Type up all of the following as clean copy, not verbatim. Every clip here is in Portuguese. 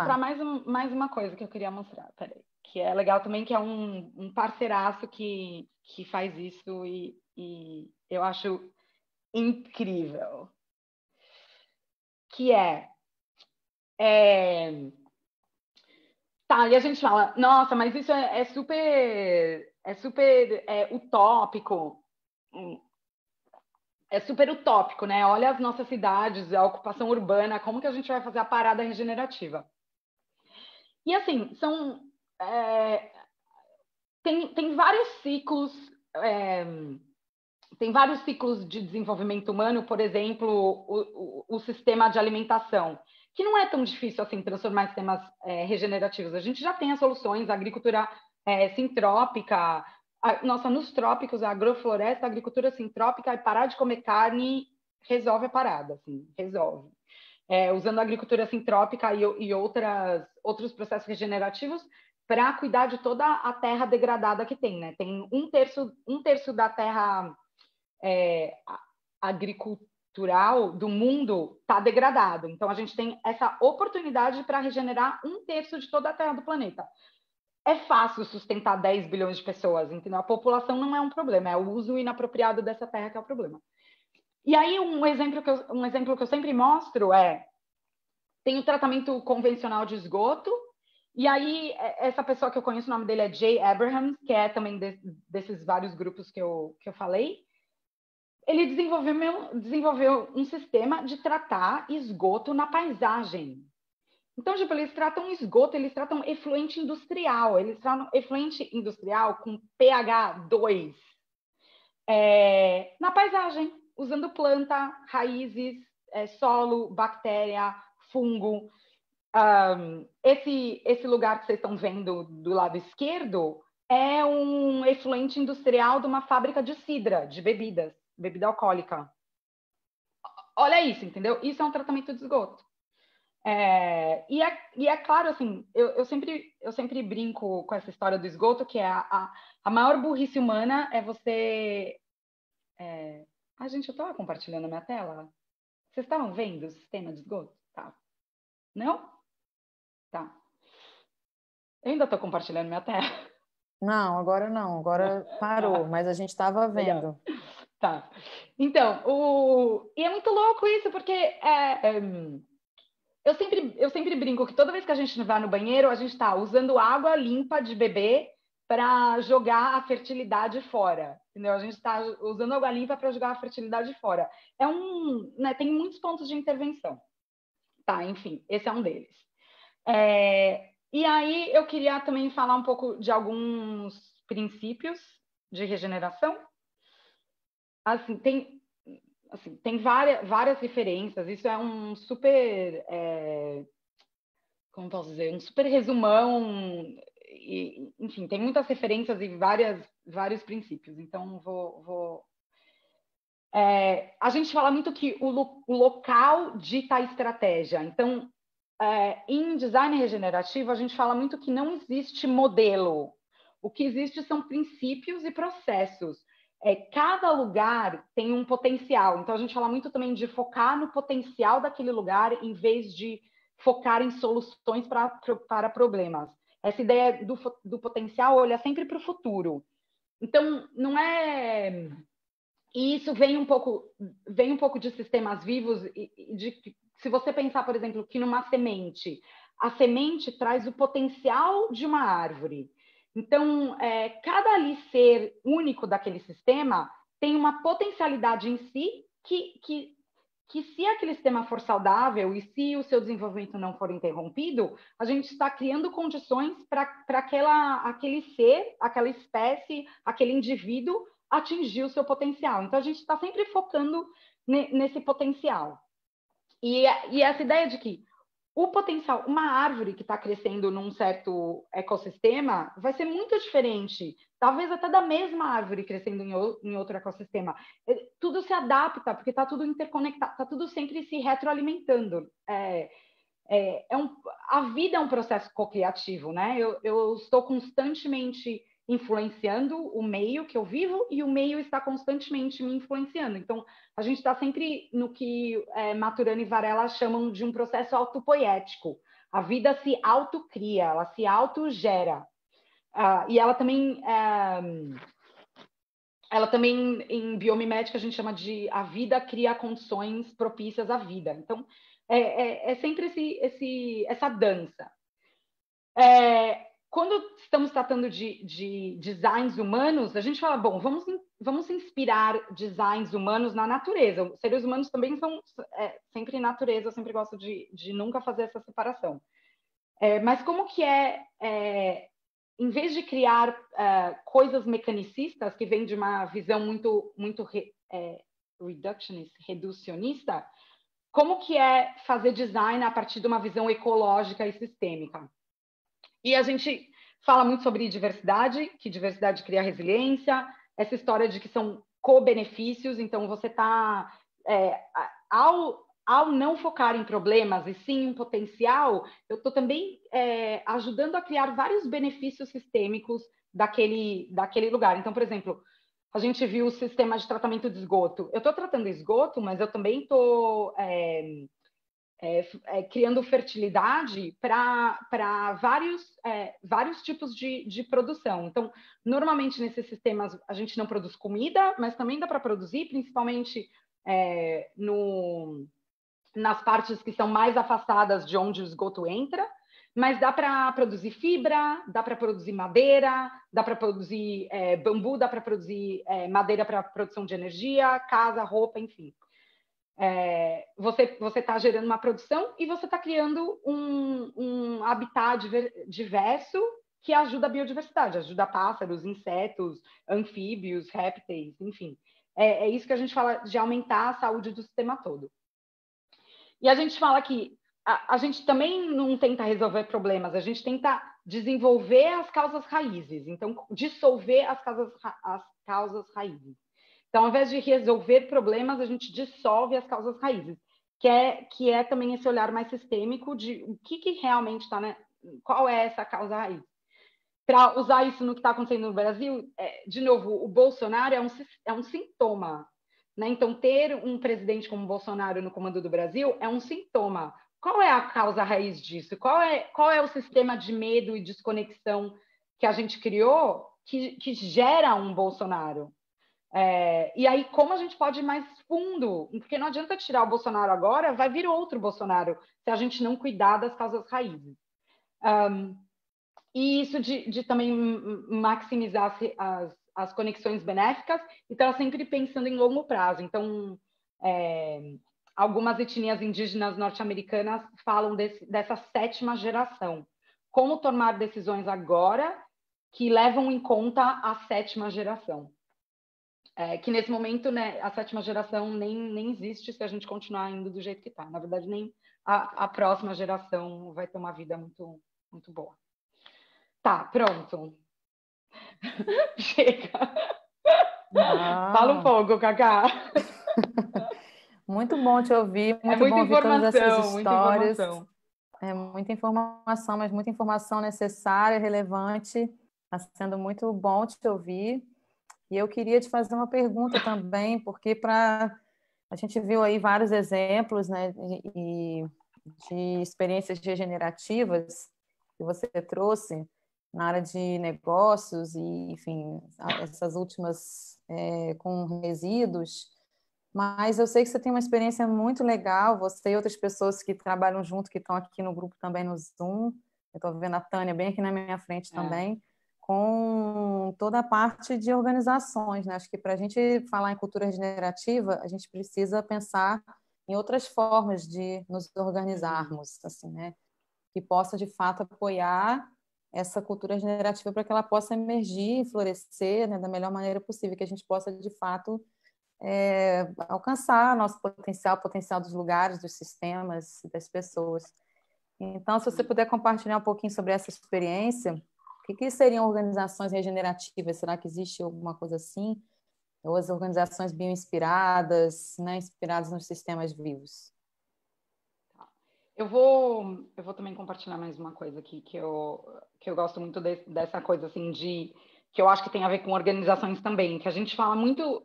mostrar mais uma coisa que eu queria mostrar, peraí. Que é legal também, que é um parceiraço que faz isso e eu acho incrível. Que Tá, e a gente fala, nossa, mas isso é super utópico. É super utópico, né? Olha as nossas cidades, a ocupação urbana, como que a gente vai fazer a parada regenerativa? E assim, tem vários ciclos, tem vários ciclos de desenvolvimento humano, por exemplo, o sistema de alimentação, que não é tão difícil assim transformar em sistemas regenerativos. A gente já tem as soluções, a agricultura sintrópica, nossa, nos trópicos, a agrofloresta, a agricultura sintrópica, e parar de comer carne resolve a parada, assim, resolve. Usando a agricultura sintrópica e outros processos regenerativos para cuidar de toda a terra degradada que tem, né? Tem um terço da terra agricultural do mundo está degradado. Então, a gente tem essa oportunidade para regenerar um terço de toda a terra do planeta. É fácil sustentar 10 bilhões de pessoas, entendeu? A população não é um problema, é o uso inapropriado dessa terra que é o problema. E aí, um exemplo que eu sempre mostro tem o tratamento convencional de esgoto, e aí essa pessoa que eu conheço, o nome dele é Jay Abrahams, que é também desses vários grupos que eu falei. Ele desenvolveu um sistema de tratar esgoto na paisagem. Então, tipo, eles tratam esgoto, eles tratam efluente industrial, com pH 2 na paisagem, usando planta, raízes, solo, bactéria, fungo. Esse lugar que vocês estão vendo do lado esquerdo é um efluente industrial de uma fábrica de cidra, de bebida alcoólica. Olha isso, entendeu? Isso é um tratamento de esgoto. E é claro, assim, eu sempre brinco com essa história do esgoto, que é a maior burrice humana é você... gente, eu estava compartilhando a minha tela? Vocês estavam vendo o sistema de esgoto? Tá. Não? Tá. Eu ainda estou compartilhando minha tela? Não, agora parou, mas a gente estava vendo. Tá. Então, e é muito louco isso, porque eu sempre brinco que toda vez que a gente vai no banheiro, a gente está usando água limpa de bebê para jogar a fertilidade fora. Entendeu? A gente está usando água limpa para jogar a fertilidade fora. Tem muitos pontos de intervenção. Tá, enfim, esse é um deles. E aí eu queria também falar um pouco de alguns princípios de regeneração. Assim, tem várias referências. Isso é um super, como posso dizer, um super resumão. Enfim, tem muitas referências e vários princípios. Então, a gente fala muito que o local dita a estratégia. Então, em design regenerativo, a gente fala muito que não existe modelo. O que existe são princípios e processos. Cada lugar tem um potencial. Então, a gente fala muito também de focar no potencial daquele lugar em vez de focar em soluções para problemas. Essa ideia do potencial olha sempre para o futuro. Então, não é... E isso vem um pouco de sistemas vivos, se você pensar, por exemplo, que numa semente, a semente traz o potencial de uma árvore. Então, cada ser único daquele sistema tem uma potencialidade em si que se aquele sistema for saudável e se o seu desenvolvimento não for interrompido, a gente está criando condições para aquele ser, aquela espécie, aquele indivíduo atingir o seu potencial. Então, a gente está sempre focando nesse potencial. E essa ideia de que o potencial, uma árvore que está crescendo num certo ecossistema vai ser muito diferente, talvez até da mesma árvore crescendo em outro ecossistema. Tudo se adapta, porque está tudo interconectado, está tudo sempre se retroalimentando. A vida é um processo co-criativo, né? Eu estou constantemente influenciando o meio que eu vivo e o meio está constantemente me influenciando. Então, a gente está sempre no que Maturana e Varela chamam de um processo autopoético. A vida se autocria, ela se autogera. E ela também, em biomimética, a gente chama de a vida cria condições propícias à vida. Então, é sempre essa dança. Quando estamos tratando de designs humanos, a gente fala, bom, vamos inspirar designs humanos na natureza. Os seres humanos também são sempre natureza, eu sempre gosto de nunca fazer essa separação. Mas como que em vez de criar coisas mecanicistas, que vem de uma visão muito reducionista, como que é fazer design a partir de uma visão ecológica e sistêmica? E a gente fala muito sobre diversidade, que diversidade cria resiliência, essa história de que são co-benefícios, então você está, ao não focar em problemas e sim em potencial, eu estou também ajudando a criar vários benefícios sistêmicos daquele lugar. Então, por exemplo, a gente viu o sistema de tratamento de esgoto. Eu estou tratando esgoto, mas eu também estou criando fertilidade para vários tipos de produção. Então, normalmente nesses sistemas a gente não produz comida, mas também dá para produzir, principalmente nas partes que são mais afastadas de onde o esgoto entra, mas dá para produzir fibra, dá para produzir madeira, dá para produzir bambu, dá para produzir madeira para produção de energia, casa, roupa, enfim. Você está gerando uma produção e você está criando um habitat diverso que ajuda a biodiversidade, ajuda pássaros, insetos, anfíbios, répteis, enfim. É isso que a gente fala de aumentar a saúde do sistema todo. E a gente fala que a gente também não tenta resolver problemas, a gente tenta desenvolver as causas raízes, então dissolver as causas raízes. Então, ao invés de resolver problemas, a gente dissolve as causas raízes, que é também esse olhar mais sistêmico de o que realmente está, né? Qual é essa causa raiz. Para usar isso no que está acontecendo no Brasil, de novo, o Bolsonaro é um sintoma. Né? Então, ter um presidente como Bolsonaro no comando do Brasil é um sintoma. Qual é a causa raiz disso? Qual é o sistema de medo e desconexão que a gente criou que gera um Bolsonaro? E aí, como a gente pode ir mais fundo? Porque não adianta tirar o Bolsonaro agora, vai vir outro Bolsonaro, se a gente não cuidar das causas raízes. E isso de também maximizar as conexões benéficas e estar sempre pensando em longo prazo. Então, algumas etnias indígenas norte-americanas falam dessa 7ª geração. Como tomar decisões agora que levam em conta a 7ª geração. Que nesse momento, né, a 7ª geração nem existe se a gente continuar indo do jeito que está. Na verdade, nem a próxima geração vai ter uma vida muito, muito boa. Tá, pronto. Chega. Fala um pouco, Cacá. Muito bom te ouvir, muito bom ouvir todas essas histórias. É muita informação, mas muita informação necessária, relevante. Está sendo muito bom te ouvir. E eu queria te fazer uma pergunta também, porque a gente viu aí vários exemplos, né, de experiências regenerativas que você trouxe na área de negócios e, enfim, essas últimas com resíduos. Mas eu sei que você tem uma experiência muito legal, você e outras pessoas que trabalham junto, que estão aqui no grupo também no Zoom. Eu estou vendo a Tânia bem aqui na minha frente também, com toda a parte de organizações, né? Acho que para a gente falar em cultura regenerativa, a gente precisa pensar em outras formas de nos organizarmos, assim, né? Que possa, de fato, apoiar essa cultura regenerativa para que ela possa emergir e florescer, né, da melhor maneira possível, que a gente possa, de fato, alcançar nosso potencial, o potencial dos lugares, dos sistemas, das pessoas. Então, se você puder compartilhar um pouquinho sobre essa experiência, o que seriam organizações regenerativas? Será que existe alguma coisa assim? Ou as organizações bioinspiradas, né, inspiradas nos sistemas vivos? Eu vou também compartilhar mais uma coisa aqui que eu gosto muito dessa coisa assim que eu acho que tem a ver com organizações também, que a gente fala muito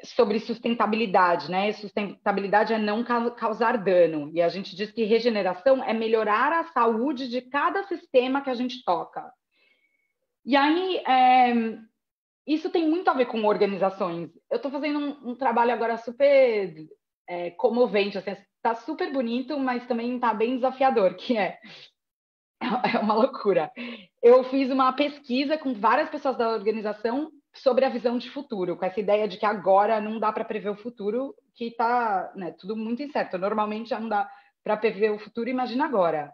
sobre sustentabilidade, né? Sustentabilidade é não causar dano. E a gente diz que regeneração é melhorar a saúde de cada sistema que a gente toca. E aí, isso tem muito a ver com organizações. Eu estou fazendo um trabalho agora super comovente, assim, está super bonito, mas também está bem desafiador, que é uma loucura. Eu fiz uma pesquisa com várias pessoas da organização sobre a visão de futuro, com essa ideia de que agora não dá para prever o futuro, que está, né, tudo muito incerto. Normalmente já não dá para prever o futuro, imagina agora.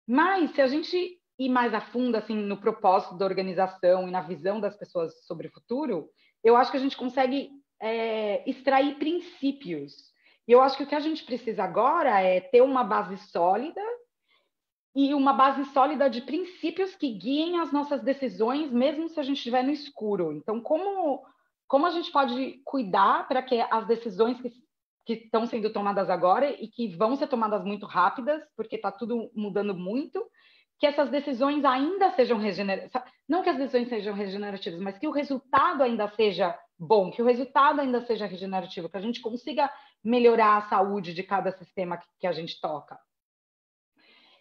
Mas se a gente ir mais a fundo assim, no propósito da organização e na visão das pessoas sobre o futuro, eu acho que a gente consegue extrair princípios. E eu acho que o que a gente precisa agora é ter uma base sólida e uma base sólida de princípios que guiem as nossas decisões, mesmo se a gente estiver no escuro. Então, como a gente pode cuidar para que as decisões que estão sendo tomadas agora e que vão ser tomadas muito rápidas, porque está tudo mudando muito, que essas decisões ainda sejam regenerativas, não que as decisões sejam regenerativas, mas que o resultado ainda seja bom, que o resultado ainda seja regenerativo, que a gente consiga melhorar a saúde de cada sistema que a gente toca.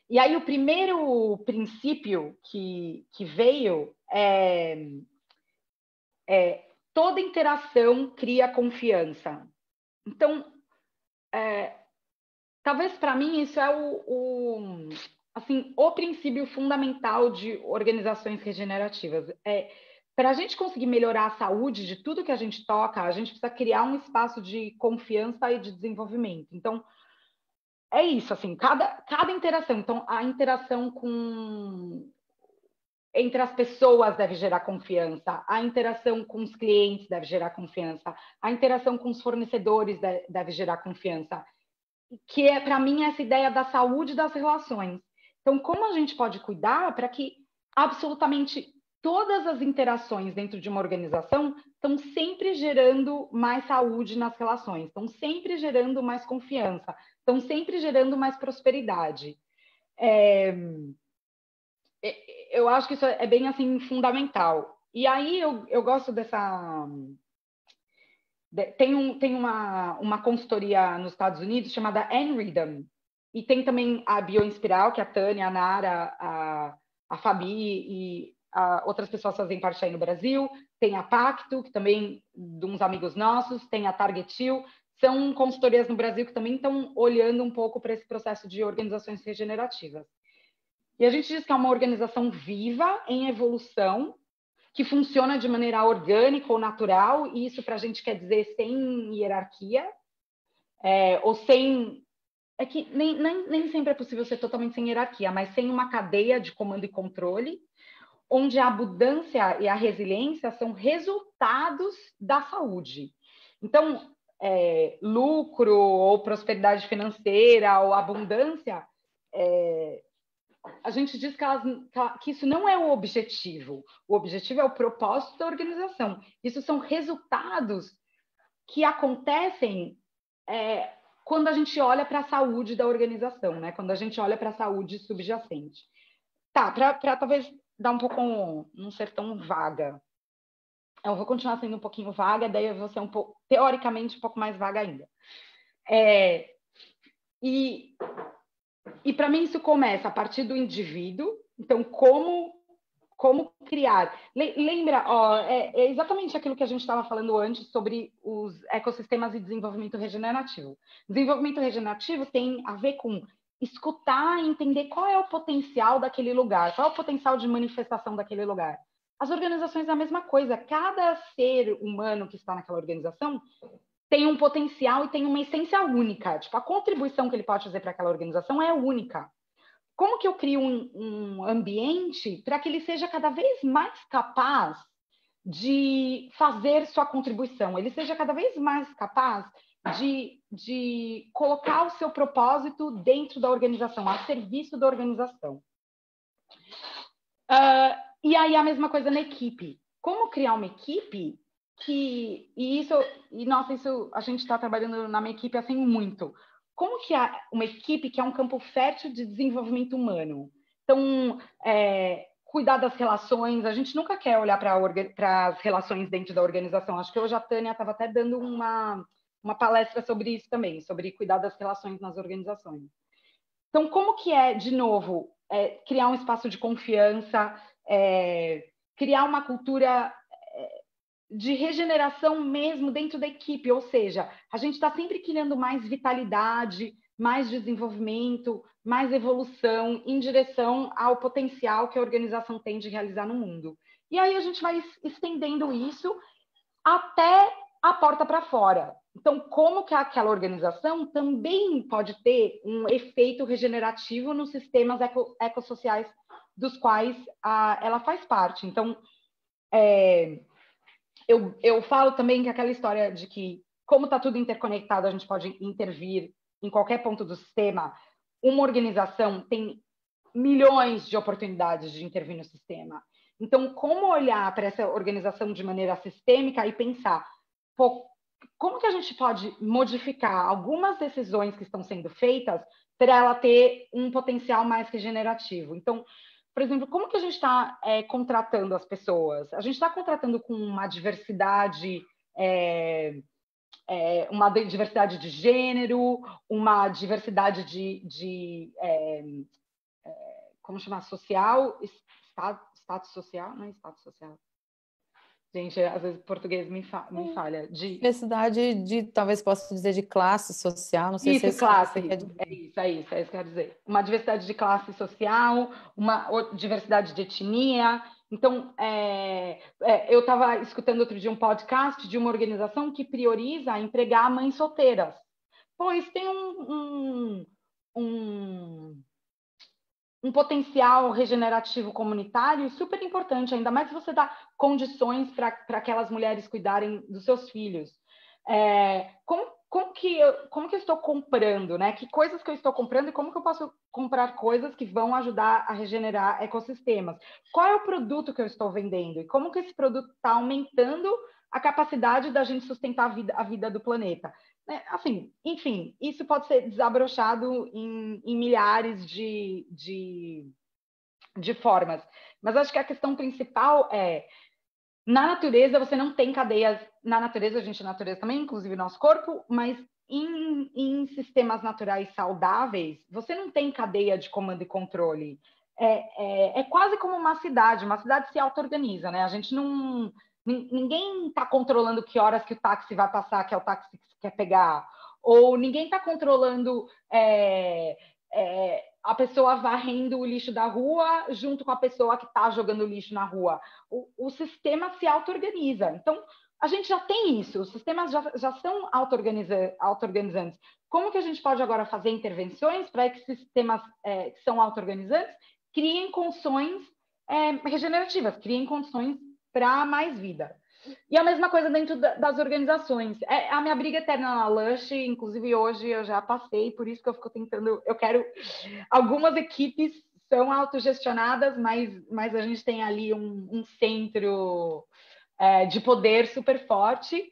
E aí o primeiro princípio que veio toda interação cria confiança. Então, talvez para mim isso é o princípio fundamental de organizações regenerativas. Para a gente conseguir melhorar a saúde de tudo que a gente toca, a gente precisa criar um espaço de confiança e de desenvolvimento. Então, é isso, assim, cada interação. Então, a interação entre as pessoas deve gerar confiança, a interação com os clientes deve gerar confiança, a interação com os fornecedores deve gerar confiança, que para mim, essa ideia da saúde das relações. Então, como a gente pode cuidar para que absolutamente todas as interações dentro de uma organização estão sempre gerando mais saúde nas relações, estão sempre gerando mais confiança, estão sempre gerando mais prosperidade. Eu acho que isso é bem assim fundamental. E aí eu gosto dessa... Tem uma consultoria nos Estados Unidos chamada N-Rhythm, e tem também a Bioinspiral, que a Tânia, a Nara, a Fabi e outras pessoas fazem parte aí no Brasil, tem a Pacto, que também de uns amigos nossos, tem a Targetil, são consultorias no Brasil que também estão olhando um pouco para esse processo de organizações regenerativas. E a gente diz que é uma organização viva, em evolução, que funciona de maneira orgânica ou natural, e isso para a gente quer dizer sem hierarquia, ou sem... É que nem sempre é possível ser totalmente sem hierarquia, mas sem uma cadeia de comando e controle, onde a abundância e a resiliência são resultados da saúde. Então, lucro ou prosperidade financeira ou abundância... a gente diz que isso não é o objetivo. O objetivo é o propósito da organização. Isso são resultados que acontecem quando a gente olha para a saúde da organização, né? Quando a gente olha para a saúde subjacente. Tá, para talvez dar um pouco, não ser tão vaga. Eu vou continuar sendo um pouquinho vaga, daí eu vou ser teoricamente um pouco mais vaga ainda. E para mim isso começa a partir do indivíduo. Então, como criar? Lembra, é exatamente aquilo que a gente estava falando antes sobre os ecossistemas e desenvolvimento regenerativo. Desenvolvimento regenerativo tem a ver com escutar e entender qual é o potencial daquele lugar, qual é o potencial de manifestação daquele lugar. As organizações é a mesma coisa. Cada ser humano que está naquela organização tem um potencial e tem uma essência única. Tipo, a contribuição que ele pode fazer para aquela organização é única. Como que eu crio um ambiente para que ele seja cada vez mais capaz de fazer sua contribuição? Ele seja cada vez mais capaz de colocar o seu propósito dentro da organização, a serviço da organização. E aí a mesma coisa na equipe. Como criar uma equipe isso a gente está trabalhando na minha equipe assim muito. Como que uma equipe que é um campo fértil de desenvolvimento humano? Então, cuidar das relações. A gente nunca quer olhar para as relações dentro da organização. Acho que hoje a Tânia estava até dando uma palestra sobre isso também, sobre cuidar das relações nas organizações. Então, como que é, de novo, criar um espaço de confiança, criar uma cultura de regeneração mesmo dentro da equipe, ou seja, a gente está sempre criando mais vitalidade, mais desenvolvimento, mais evolução em direção ao potencial que a organização tem de realizar no mundo. E aí a gente vai estendendo isso até a porta para fora. Então, como que aquela organização também pode ter um efeito regenerativo nos sistemas ecossociais dos quais ela faz parte. Então, eu falo também que aquela história de que, como está tudo interconectado, a gente pode intervir em qualquer ponto do sistema. Uma organização tem milhões de oportunidades de intervir no sistema. Então, como olhar para essa organização de maneira sistêmica e pensar, pô, como que a gente pode modificar algumas decisões que estão sendo feitas para ela ter um potencial mais regenerativo? Então, por exemplo, como que a gente está contratando as pessoas? A gente está contratando com uma diversidade, uma diversidade de gênero, uma diversidade como chamar? Social, status social, não é status social. Gente, às vezes o português me falha. Diversidade de, talvez possa dizer, de classe social, não sei isso, se é isso classe, que você quer dizer. É isso que eu quero dizer. Uma diversidade de classe social, uma diversidade de etnia. Então, eu estava escutando outro dia um podcast de uma organização que prioriza empregar mães solteiras. Pois tem um potencial regenerativo comunitário super importante, ainda mais se você dá condições para aquelas mulheres cuidarem dos seus filhos. Como que eu estou comprando, né? Que coisas que eu estou comprando e como que eu posso comprar coisas que vão ajudar a regenerar ecossistemas? Qual é o produto que eu estou vendendo? E como que esse produto está aumentando a capacidade da gente sustentar a vida do planeta? Assim, enfim, isso pode ser desabrochado em milhares de formas. Mas acho que a questão principal na natureza você não tem cadeias, na natureza, a gente é natureza também, inclusive nosso corpo, mas em sistemas naturais saudáveis, você não tem cadeia de comando e controle. É quase como uma cidade se auto-organiza, né? A gente não... Ninguém está controlando que horas que o táxi vai passar, que é o táxi que você quer pegar, ou ninguém está controlando a pessoa varrendo o lixo da rua junto com a pessoa que está jogando lixo na rua. O sistema se auto-organiza. Então, a gente já tem isso, os sistemas já são auto-organizantes. Como que a gente pode agora fazer intervenções para que esses sistemas que são auto-organizantes criem condições regenerativas, criem condições para mais vida? E a mesma coisa dentro das organizações. A minha briga eterna na Lush, inclusive hoje eu já passei, por isso que eu fico tentando... Eu quero... Algumas equipes são autogestionadas, mas a gente tem ali um centro de poder super forte.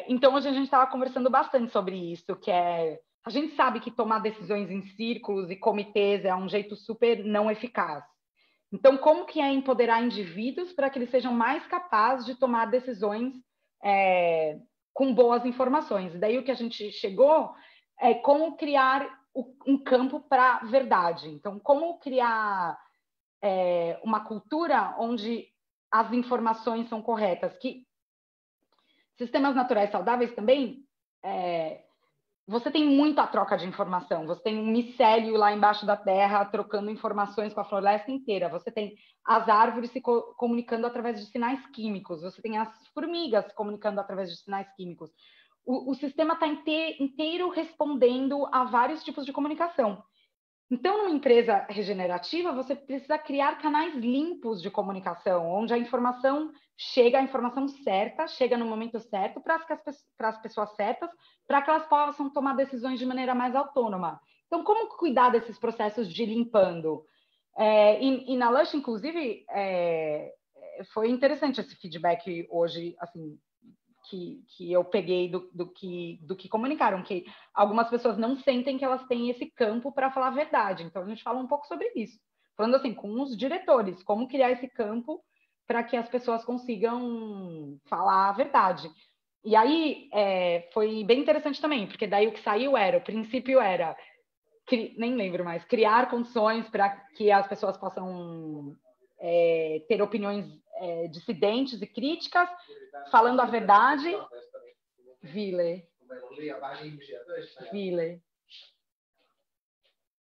Então, hoje a gente estava conversando bastante sobre isso, que a gente sabe que tomar decisões em círculos e comitês é um jeito super não eficaz. Então, como que é empoderar indivíduos para que eles sejam mais capazes de tomar decisões com boas informações? E daí o que a gente chegou é como criar um campo para verdade. Então, como criar uma cultura onde as informações são corretas, que sistemas naturais saudáveis também, você tem muita troca de informação. Você tem um micélio lá embaixo da terra trocando informações com a floresta inteira. Você tem as árvores se comunicando através de sinais químicos. Você tem as formigas se comunicando através de sinais químicos. O sistema está inteiro respondendo a vários tipos de comunicação. Então, numa empresa regenerativa, você precisa criar canais limpos de comunicação, onde a informação certa, chega no momento certo para as pessoas certas, para que elas possam tomar decisões de maneira mais autônoma. Então, como cuidar desses processos de limpando? E na Lush, inclusive, foi interessante esse feedback hoje, assim, que eu peguei do que comunicaram, que algumas pessoas não sentem que elas têm esse campo para falar a verdade. Então, a gente fala um pouco sobre isso. falando assim, com os diretores, como criar esse campo para que as pessoas consigam falar a verdade. E aí foi bem interessante também, porque daí o que saiu o princípio era, nem lembro mais, criar condições para que as pessoas possam ter opiniões dissidentes e críticas, falando a verdade. Ville.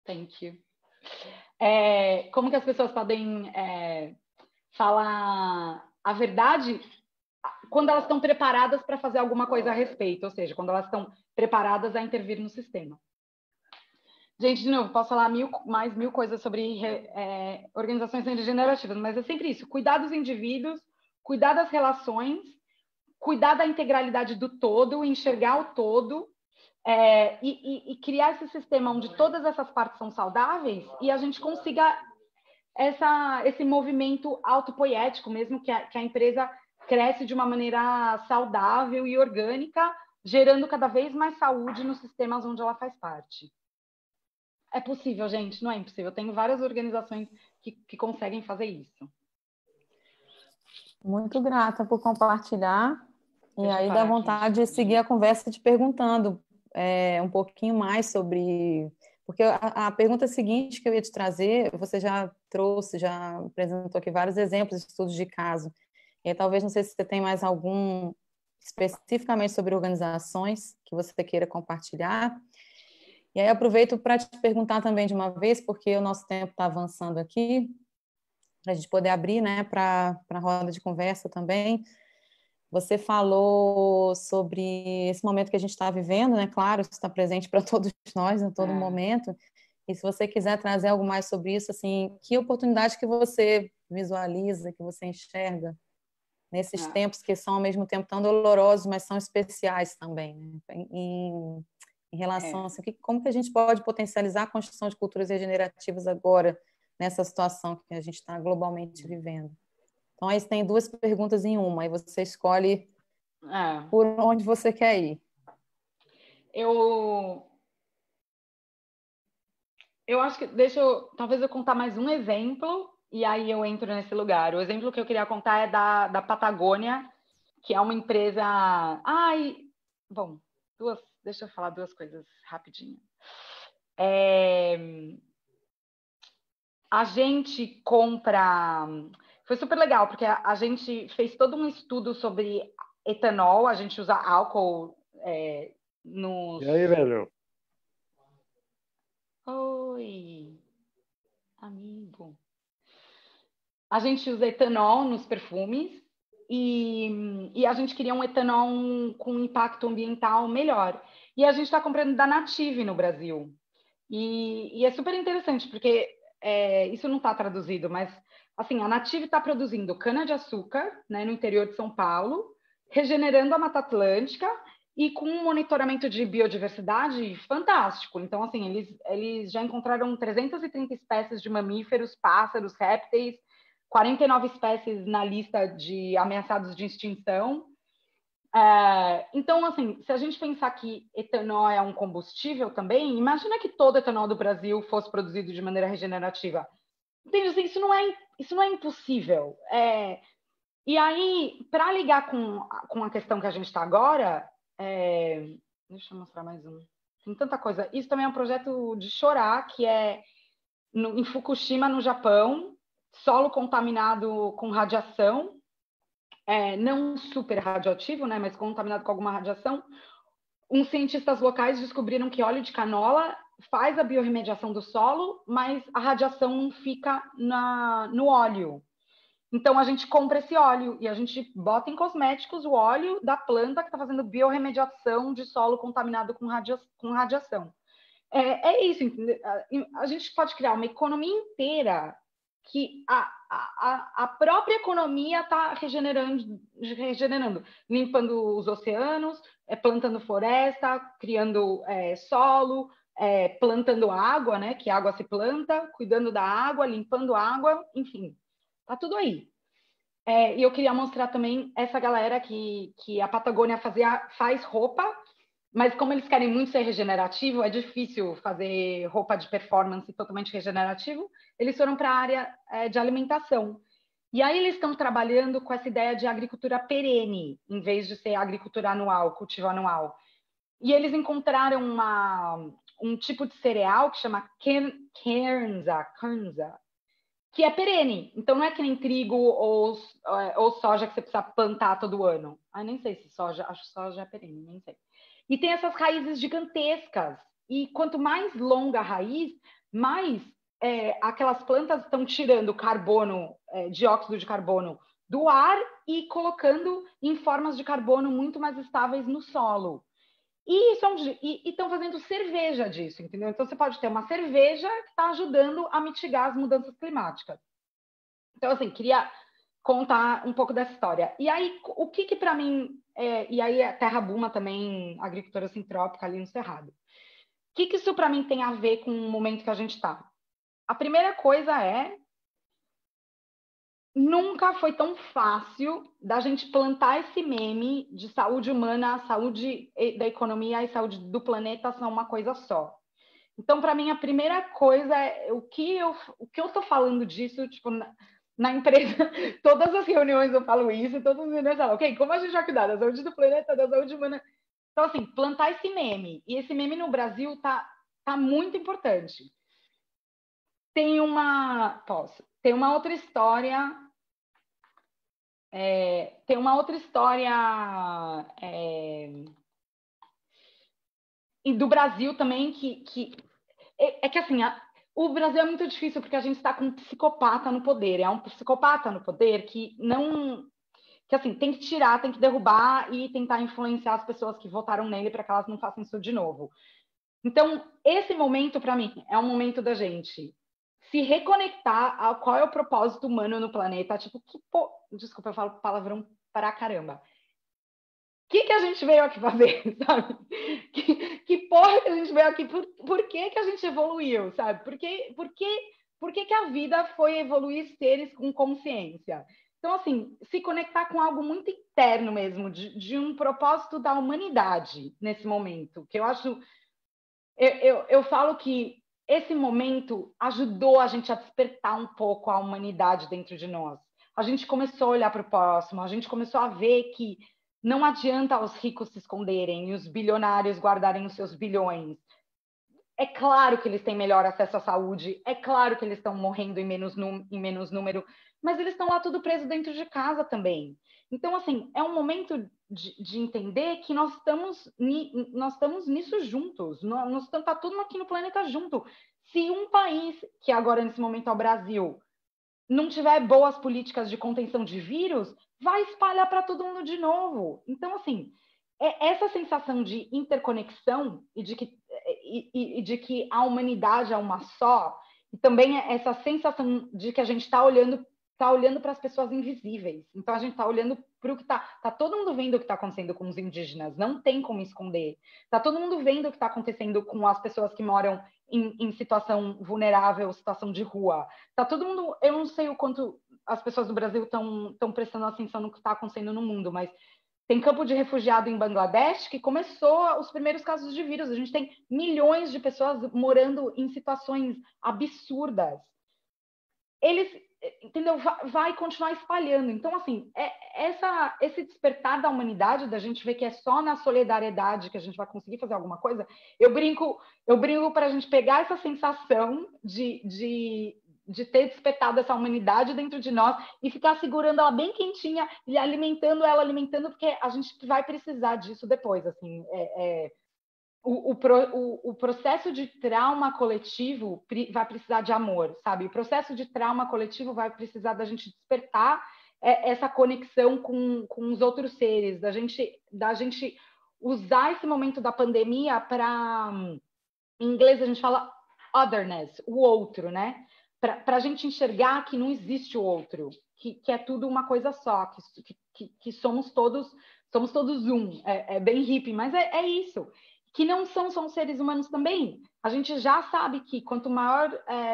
Thank you. Como que as pessoas podem falar a verdade quando elas estão preparadas para fazer alguma coisa a respeito, ou seja, quando elas estão preparadas a intervir no sistema. Gente, de novo, posso falar mais mil coisas sobre organizações regenerativas, mas é sempre isso, cuidar dos indivíduos, cuidar das relações, cuidar da integralidade do todo, enxergar o todo, e criar esse sistema onde todas essas partes são saudáveis e a gente consiga esse movimento autopoético, mesmo que a empresa cresce de uma maneira saudável e orgânica, gerando cada vez mais saúde nos sistemas onde ela faz parte. É possível, gente, não é impossível. Eu tenho várias organizações que conseguem fazer isso. Muito grata por compartilhar. E aí dá vontade de seguir a conversa te perguntando um pouquinho mais sobre... Porque a pergunta seguinte que eu ia te trazer, você já trouxe, já apresentou aqui vários exemplos de estudos de caso. E aí, talvez, não sei se você tem mais algum especificamente sobre organizações que você queira compartilhar. E aí aproveito para te perguntar também de uma vez, porque o nosso tempo está avançando aqui, para a gente poder abrir, né, para a roda de conversa também. Você falou sobre esse momento que a gente está vivendo, né? Claro, isso está presente para todos nós em todo momento. E se você quiser trazer algo mais sobre isso, assim, que oportunidade que você visualiza, que você enxerga nesses tempos que são ao mesmo tempo tão dolorosos, mas são especiais também, né? Em relação assim, como que a gente pode potencializar a construção de culturas regenerativas agora, nessa situação que a gente está globalmente vivendo? Então, aí você tem duas perguntas em uma, aí você escolhe por onde você quer ir. Eu acho que, talvez eu contar mais um exemplo, e aí eu entro nesse lugar. O exemplo que eu queria contar é da Patagônia, que é uma empresa... Bom, deixa eu falar duas coisas rapidinho. A gente compra... Foi super legal, porque a gente fez todo um estudo sobre etanol, a gente usa álcool nos... E aí, velho? Oi, amigo. A gente usa etanol nos perfumes e a gente queria um etanol com impacto ambiental melhor. E a gente está comprando da Native no Brasil. E é super interessante, porque isso não está traduzido, mas assim, a Native está produzindo cana-de-açúcar, né, no interior de São Paulo, regenerando a Mata Atlântica e com um monitoramento de biodiversidade fantástico. Então, assim, eles já encontraram 330 espécies de mamíferos, pássaros, répteis, 49 espécies na lista de ameaçados de extinção. Então, assim, se a gente pensar que etanol é um combustível também, imagina que todo etanol do Brasil fosse produzido de maneira regenerativa. Entende? Assim, isso não é impossível. E aí, para ligar com a questão que a gente está agora, deixa eu mostrar mais um. Tem tanta coisa. Isso também é um projeto de chorar, que é em Fukushima, no Japão, solo contaminado com radiação, não super radioativo, né, mas contaminado com alguma radiação. Uns cientistas locais descobriram que óleo de canola faz a biorremediação do solo, mas a radiação não fica no óleo. Então, a gente compra esse óleo e a gente bota em cosméticos o óleo da planta que está fazendo biorremediação de solo contaminado com radiação. É isso, entendeu? A gente pode criar uma economia inteira que a própria economia está regenerando, limpando os oceanos, plantando floresta, criando solo, plantando água, né? Que água se planta, cuidando da água, limpando água, enfim, tá tudo aí. E eu queria mostrar também essa galera que a Patagônia faz roupa Mas como eles querem muito ser regenerativo, é difícil fazer roupa de performance totalmente regenerativo, eles foram para a área de alimentação. E aí eles estão trabalhando com essa ideia de agricultura perene, em vez de ser agricultura anual, cultivo anual. E eles encontraram um tipo de cereal que chama kernza, que é perene. Então, não é que nem trigo ou soja que você precisa plantar todo ano. Nem sei se soja, acho que soja é perene, nem sei. E tem essas raízes gigantescas. E quanto mais longa a raiz, mais aquelas plantas estão tirando carbono, dióxido de carbono do ar e colocando em formas de carbono muito mais estáveis no solo. E estão fazendo cerveja disso, entendeu? Então, você pode ter uma cerveja que está ajudando a mitigar as mudanças climáticas. Então, assim, queria contar um pouco dessa história. E aí, o que para mim... e aí, a Terra Buma também, agricultura sintrópica ali no Cerrado. O que isso para mim tem a ver com o momento que a gente está? A primeira coisa nunca foi tão fácil da gente plantar esse meme de saúde humana, saúde da economia e saúde do planeta são uma coisa só. Então, para mim, a primeira coisa é o que eu estou falando disso, tipo, na empresa, todas as reuniões eu falo isso, todas as reuniões eu falo, ok, como a gente vai cuidar da saúde do planeta, da saúde humana? Então, assim, plantar esse meme, e esse meme no Brasil tá muito importante. Tem uma outra história. Tem uma outra história do Brasil também que assim, o Brasil é muito difícil porque a gente está com um psicopata no poder. É um psicopata no poder que assim, tem que tirar, tem que derrubar e tentar influenciar as pessoas que votaram nele para que elas não façam isso de novo. Então, esse momento, para mim, é um momento da gente se reconectar a qual é o propósito humano no planeta. Tipo, desculpa, eu falo palavrão para caramba. O que a gente veio aqui fazer, sabe? Que porra que a gente veio aqui? Por que a gente evoluiu, sabe? Por que a vida foi evoluir seres com consciência? Então, assim, se conectar com algo muito interno mesmo, de um propósito da humanidade nesse momento, que eu acho... Eu falo que esse momento ajudou a gente a despertar um pouco a humanidade dentro de nós. A gente começou a olhar para o próximo, a gente começou a ver que não adianta os ricos se esconderem e os bilionários guardarem os seus bilhões. É claro que eles têm melhor acesso à saúde, é claro que eles estão morrendo em menos número, mas eles estão lá tudo preso dentro de casa também. Então, assim, é um momento de entender que nós estamos nisso juntos, está todo mundo aqui no planeta junto. Se um país, que agora nesse momento é o Brasil, não tiver boas políticas de contenção de vírus, vai espalhar para todo mundo de novo. Então, assim, essa sensação de interconexão e de que a humanidade é uma só, e também essa sensação de que a gente está olhando para as pessoas invisíveis. Então, a gente está olhando para o que está todo mundo vendo o que está acontecendo com os indígenas, não tem como esconder. Está todo mundo vendo o que está acontecendo com as pessoas que moram em situação vulnerável, situação de rua. Está todo mundo... Eu não sei o quanto as pessoas do Brasil estão prestando atenção no que está acontecendo no mundo, mas tem campo de refugiado em Bangladesh que começou os primeiros casos de vírus. A gente tem milhões de pessoas morando em situações absurdas. Eles, entendeu? Vai continuar espalhando. Então, assim, esse despertar da humanidade, da gente ver que é só na solidariedade que a gente vai conseguir fazer alguma coisa, eu brinco para a gente pegar essa sensação de ter despertado essa humanidade dentro de nós e ficar segurando ela bem quentinha e alimentando, porque a gente vai precisar disso depois, assim, o processo de trauma coletivo vai precisar de amor, sabe? O processo de trauma coletivo vai precisar da gente despertar essa conexão com os outros seres, da gente usar esse momento da pandemia para... Em inglês a gente fala otherness, o outro, né? Para a gente enxergar que não existe o outro, que é tudo uma coisa só, que somos todos um. É bem hippie, mas é isso. Que não são seres humanos também. A gente já sabe que quanto maior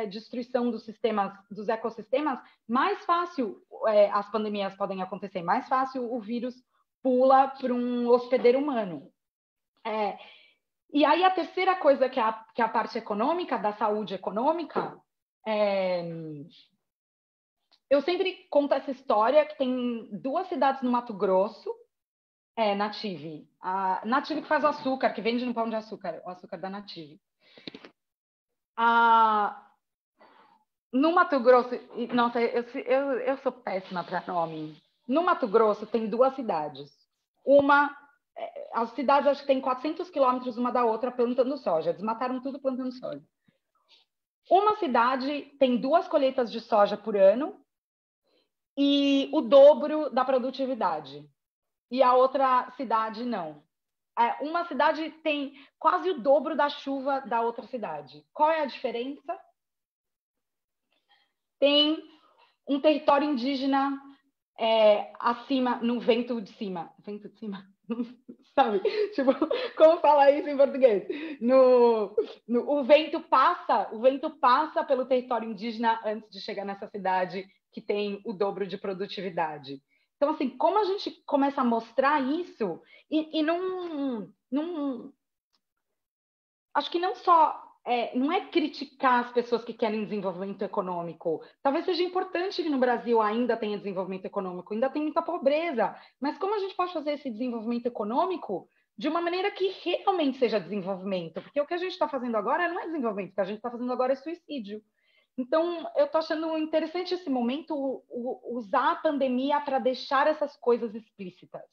destruição dos ecossistemas, mais fácil as pandemias podem acontecer, mais fácil o vírus pula para um hospedeiro humano. E aí a terceira coisa que é a parte econômica, da saúde econômica, eu sempre conto essa história que tem 2 cidades no Mato Grosso, Native. A Native que faz o açúcar, que vende no Pão de Açúcar, o açúcar da Native. No Mato Grosso, nossa, eu sou péssima para nome. No Mato Grosso tem 2 cidades. As cidades acho que tem 400 quilômetros uma da outra plantando soja. Desmataram tudo plantando soja. Uma cidade tem 2 colheitas de soja por ano e o dobro da produtividade. E a outra cidade não. Uma cidade tem quase o dobro da chuva da outra cidade. Qual é a diferença? Tem um território indígena acima, no vento de cima. Vento de cima? Sabe? Tipo, como falar isso em português? O vento passa pelo território indígena antes de chegar nessa cidade que tem o dobro de produtividade. Então, assim, como a gente começa a mostrar isso e não acho que não só não é criticar as pessoas que querem desenvolvimento econômico. Talvez seja importante que no Brasil ainda tenha desenvolvimento econômico, ainda tem muita pobreza. Mas como a gente pode fazer esse desenvolvimento econômico de uma maneira que realmente seja desenvolvimento? Porque o que a gente está fazendo agora não é desenvolvimento, o que a gente está fazendo agora é suicídio. Então, eu estou achando interessante esse momento usar a pandemia para deixar essas coisas explícitas.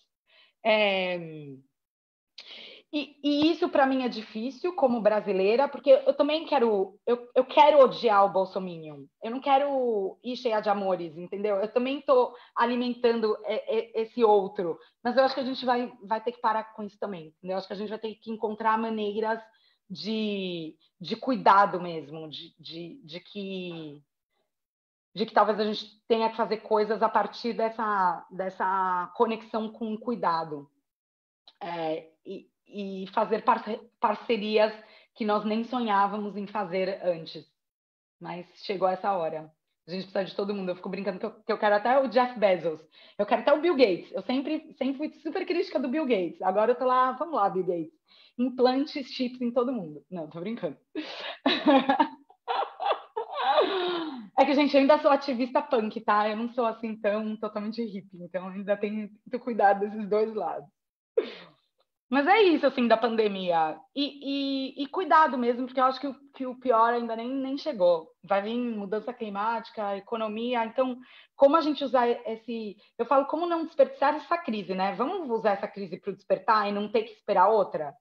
E isso para mim é difícil como brasileira, porque eu também quero odiar o bolsominion. Eu não quero ir cheia de amores, entendeu? Eu também estou alimentando esse outro. Mas eu acho que a gente vai ter que parar com isso também. Entendeu? Eu acho que a gente vai ter que encontrar maneiras de cuidado mesmo, de que talvez a gente tenha que fazer coisas a partir dessa conexão com o cuidado. E fazer parcerias que nós nem sonhávamos em fazer antes. Mas chegou essa hora. A gente precisa de todo mundo. Eu fico brincando que eu quero até o Jeff Bezos. Eu quero até o Bill Gates. Eu sempre fui super crítica do Bill Gates. Agora eu tô lá, vamos lá, Bill Gates. Implante chips em todo mundo. Não, tô brincando. É que, gente, eu ainda sou ativista punk, tá? Eu não sou assim tão totalmente hippie. Então ainda tenho que cuidar desses 2 lados. Mas é isso, assim, da pandemia. E cuidado mesmo, porque eu acho que o pior ainda nem chegou. Vai vir mudança climática, economia. Então, como a gente usar esse... Eu falo, como não desperdiçar essa crise, né? Vamos usar essa crise para despertar e não ter que esperar outra?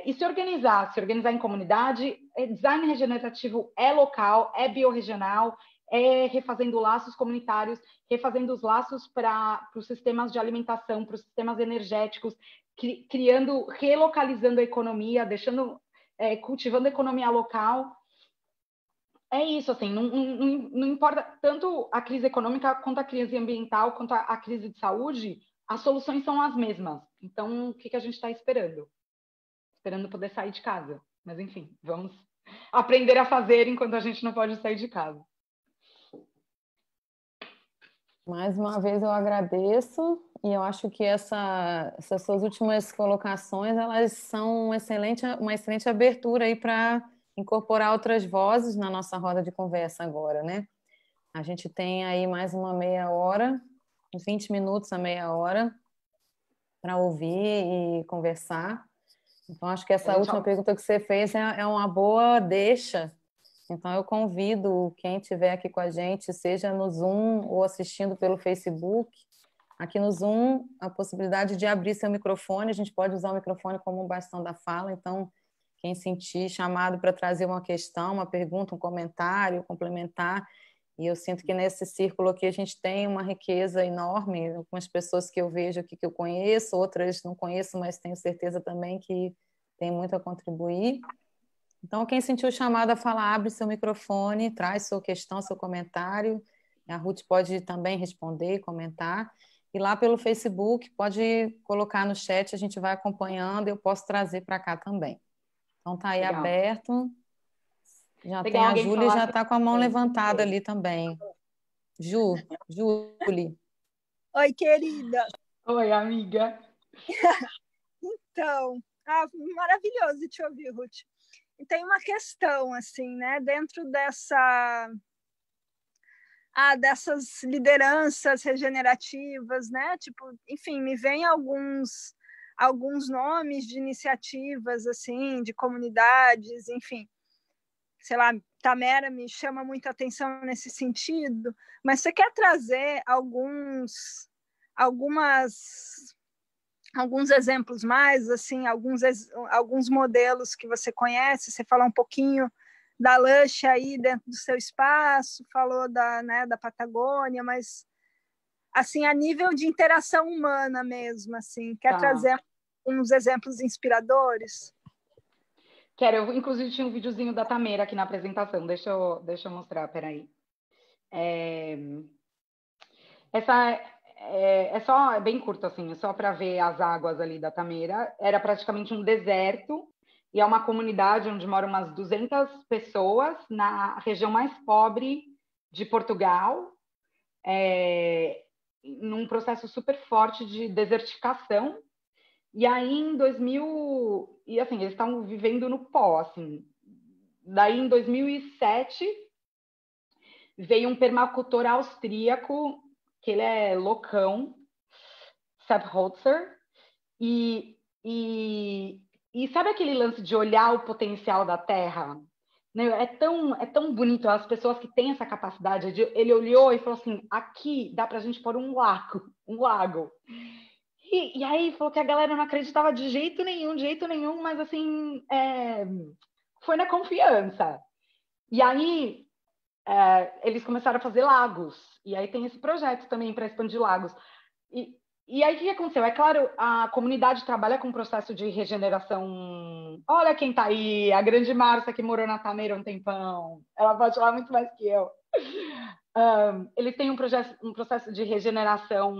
E se organizar em comunidade. Design regenerativo é local, é biorregional, é refazendo laços comunitários, refazendo os laços para os sistemas de alimentação, para os sistemas energéticos, criando, relocalizando a economia, cultivando a economia local. É isso, assim, não importa tanto a crise econômica quanto a crise ambiental, quanto a crise de saúde, as soluções são as mesmas. Então, o que a gente está esperando? Esperando poder sair de casa. Mas, enfim, vamos aprender a fazer enquanto a gente não pode sair de casa. Mais uma vez eu agradeço e eu acho que essas suas últimas colocações elas são uma excelente abertura aí para incorporar outras vozes na nossa roda de conversa agora, né? A gente tem aí mais uma meia hora, uns 20 minutos a meia hora para ouvir e conversar. Então, acho que essa última pergunta que você fez é uma boa deixa. Então, eu convido quem estiver aqui com a gente, seja no Zoom ou assistindo pelo Facebook, aqui no Zoom, a possibilidade de abrir seu microfone. A gente pode usar o microfone como um bastão da fala. Então, quem sentir chamado para trazer uma questão, uma pergunta, um comentário, complementar. E eu sinto que nesse círculo aqui a gente tem uma riqueza enorme. Algumas pessoas que eu vejo aqui que eu conheço, outras não conheço, mas tenho certeza também que tem muito a contribuir. Então, quem sentiu o chamado a falar, abre seu microfone, traz sua questão, seu comentário. A Ruth pode também responder, comentar. E lá pelo Facebook, pode colocar no chat, a gente vai acompanhando e eu posso trazer para cá também. Então, está aí aberto. Já tem a Júlia, já está com a mão levantada ali também. Júlia. Oi, querida. Oi, amiga. Então, Maravilhoso te ouvir, Ruth. E tem uma questão, assim, né, dentro dessas lideranças regenerativas, né, tipo, enfim, me vem alguns nomes de iniciativas, assim, de comunidades, enfim, sei lá, Tamera me chama muita atenção nesse sentido, mas você quer trazer alguns exemplos mais, assim, alguns modelos que você conhece? Você falou um pouquinho da Lush aí dentro do seu espaço, falou da Patagônia, mas assim, a nível de interação humana mesmo, assim, quer trazer uns exemplos inspiradores? Quero, eu inclusive tinha um videozinho da Tamera aqui na apresentação, deixa eu mostrar, peraí. É bem curto, assim, é só para ver as águas ali da Tamera. Era praticamente um deserto, e é uma comunidade onde moram umas 200 pessoas, na região mais pobre de Portugal, num processo super forte de desertificação. E aí, em 2000... E, assim, eles estavam vivendo no pó, assim. Daí, em 2007, veio um permacultor austríaco, que ele é loucão, Sepp Holzer, e sabe aquele lance de olhar o potencial da terra? É tão bonito, as pessoas que têm essa capacidade. Ele olhou e falou assim, aqui dá para a gente pôr um lago. E aí falou que a galera não acreditava de jeito nenhum, mas assim, foi na confiança. E aí eles começaram a fazer lagos, e aí tem esse projeto também para expandir lagos. E aí o que aconteceu? É claro, a comunidade trabalha com um processo de regeneração. Olha quem está aí, a grande Márcia que morou na Tamera um tempão. Ela pode falar muito mais que eu. Ele tem um processo de regeneração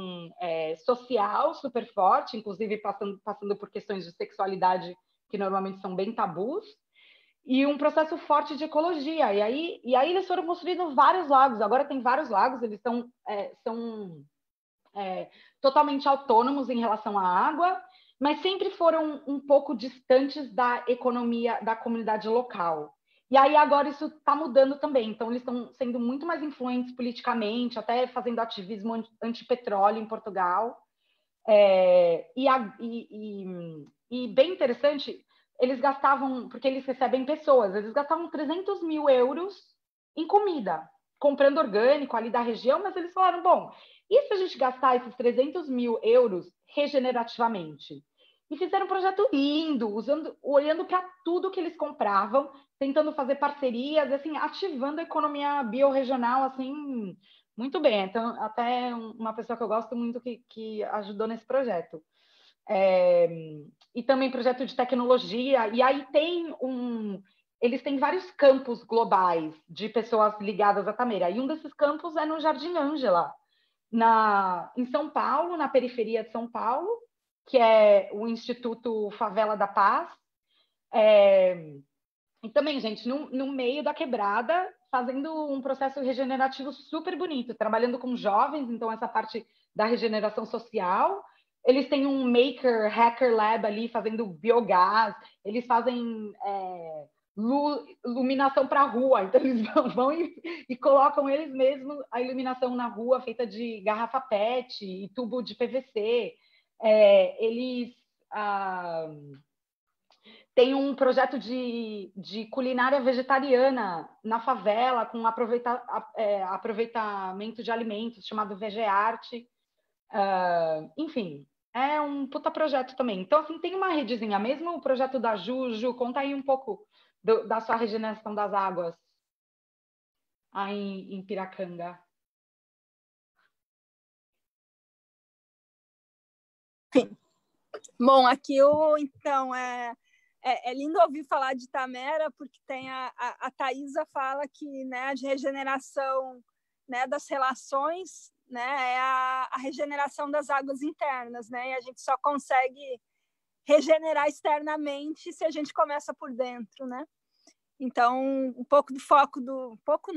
social super forte, inclusive passando por questões de sexualidade que normalmente são bem tabus, e um processo forte de ecologia. E aí eles foram construindo vários lagos. Agora tem vários lagos, eles são totalmente autônomos em relação à água, mas sempre foram um pouco distantes da economia da comunidade local. E aí agora isso está mudando também. Então eles estão sendo muito mais influentes politicamente, até fazendo ativismo anti-petróleo em Portugal. E bem interessante, eles gastavam, porque eles recebem pessoas, eles gastavam 300 mil euros em comida, comprando orgânico ali da região, mas eles falaram, bom, e se a gente gastar esses 300 mil euros regenerativamente? E fizeram um projeto lindo, olhando para tudo que eles compravam, tentando fazer parcerias, assim, ativando a economia biorregional, assim, muito bem. Então, até uma pessoa que eu gosto muito que ajudou nesse projeto. E também projeto de tecnologia. E aí eles têm vários campos globais de pessoas ligadas à Tamera. E um desses campos é no Jardim Ângela, em São Paulo, na periferia de São Paulo, que é o Instituto Favela da Paz. E também, gente, no meio da quebrada, fazendo um processo regenerativo super bonito, trabalhando com jovens, então essa parte da regeneração social. Eles têm um Maker Hacker Lab ali, fazendo biogás, eles fazem iluminação para a rua, então eles vão e colocam eles mesmos a iluminação na rua, feita de garrafa PET e tubo de PVC. Eles têm um projeto de culinária vegetariana na favela, com aproveitamento de alimentos, chamado VegArt. Enfim, é um puta projeto também. Então, assim, tem uma redezinha. Mesmo o projeto da Juju, conta aí um pouco da sua regeneração das águas aí em Piracanga. Sim. Bom, aqui então é lindo ouvir falar de Tamera, porque tem a Thaisa fala que, né, a regeneração, né, das relações, né, é a regeneração das águas internas, né, e a gente só consegue regenerar externamente se a gente começa por dentro, né. Então, um pouco do foco o foco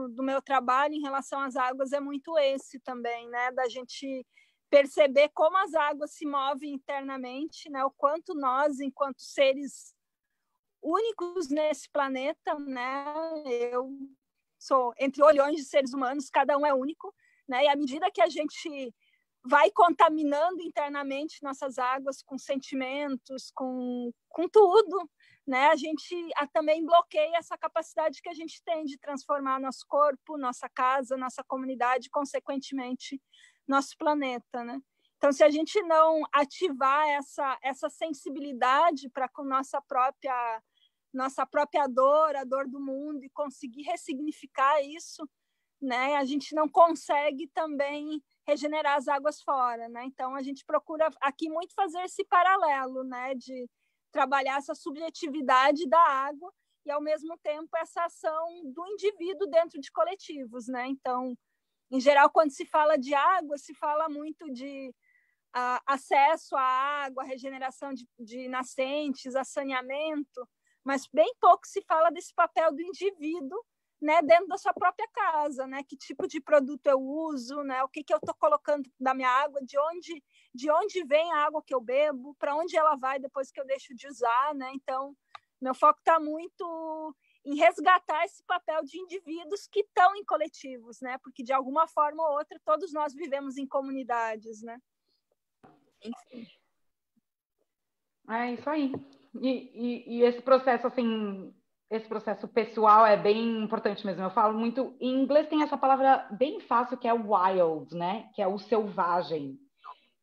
do meu trabalho em relação às águas é muito esse também, né, da gente perceber como as águas se movem internamente, né? O quanto nós, enquanto seres únicos nesse planeta, né? Eu sou entre olhões de seres humanos, cada um é único, né? E à medida que a gente vai contaminando internamente nossas águas com sentimentos, com tudo, né? A gente também bloqueia essa capacidade que a gente tem de transformar nosso corpo, nossa casa, nossa comunidade, consequentemente, nosso planeta, né? Então, se a gente não ativar essa sensibilidade para com nossa própria dor, a dor do mundo, e conseguir ressignificar isso, né? A gente não consegue também regenerar as águas fora, né? Então, a gente procura aqui muito fazer esse paralelo, né? De trabalhar essa subjetividade da água e, ao mesmo tempo, essa ação do indivíduo dentro de coletivos, né? Então, em geral, quando se fala de água, se fala muito de acesso à água, regeneração de nascentes, a saneamento, mas bem pouco se fala desse papel do indivíduo, né, dentro da sua própria casa, né? Que tipo de produto eu uso, né? O que eu estou colocando da minha água, de onde vem a água que eu bebo, para onde ela vai depois que eu deixo de usar, né? Então, meu foco está muito em resgatar esse papel de indivíduos que estão em coletivos, né? Porque de alguma forma ou outra todos nós vivemos em comunidades, né? Enfim. É isso aí. E esse processo, assim, esse processo pessoal é bem importante mesmo. Eu falo muito, em inglês tem essa palavra bem fácil que é wild, né? Que é o selvagem.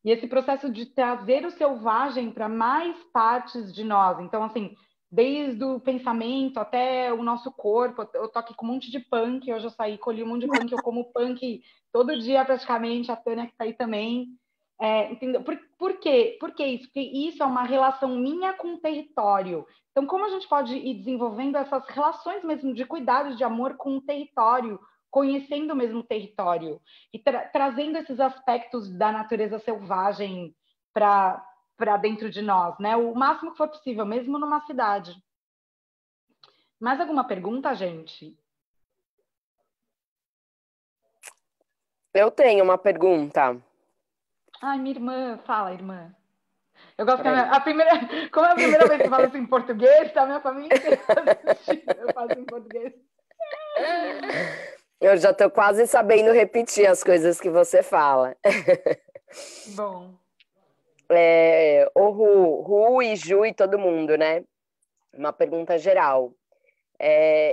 E esse processo de trazer o selvagem para mais partes de nós. Então, assim, desde o pensamento até o nosso corpo. Eu tô aqui com um monte de punk, hoje eu saí, colhi um monte de punk, eu como punk todo dia praticamente, a Tânia que tá aí também. Entendeu? Por quê? Por que isso? Porque isso é uma relação minha com o território. Então, como a gente pode ir desenvolvendo essas relações mesmo de cuidado, de amor com o território, conhecendo mesmo o território e trazendo esses aspectos da natureza selvagem para dentro de nós, né? O máximo que for possível, mesmo numa cidade. Mais alguma pergunta, gente? Eu tenho uma pergunta. Ai, minha irmã, fala, irmã. Eu gosto que como é a primeira vez que eu falo isso em português, tá? Minha família inteira assistindo, eu faço em português. Eu já tô quase sabendo repetir as coisas que você fala. Bom. O Ru e Ju e todo mundo, né? Uma pergunta geral.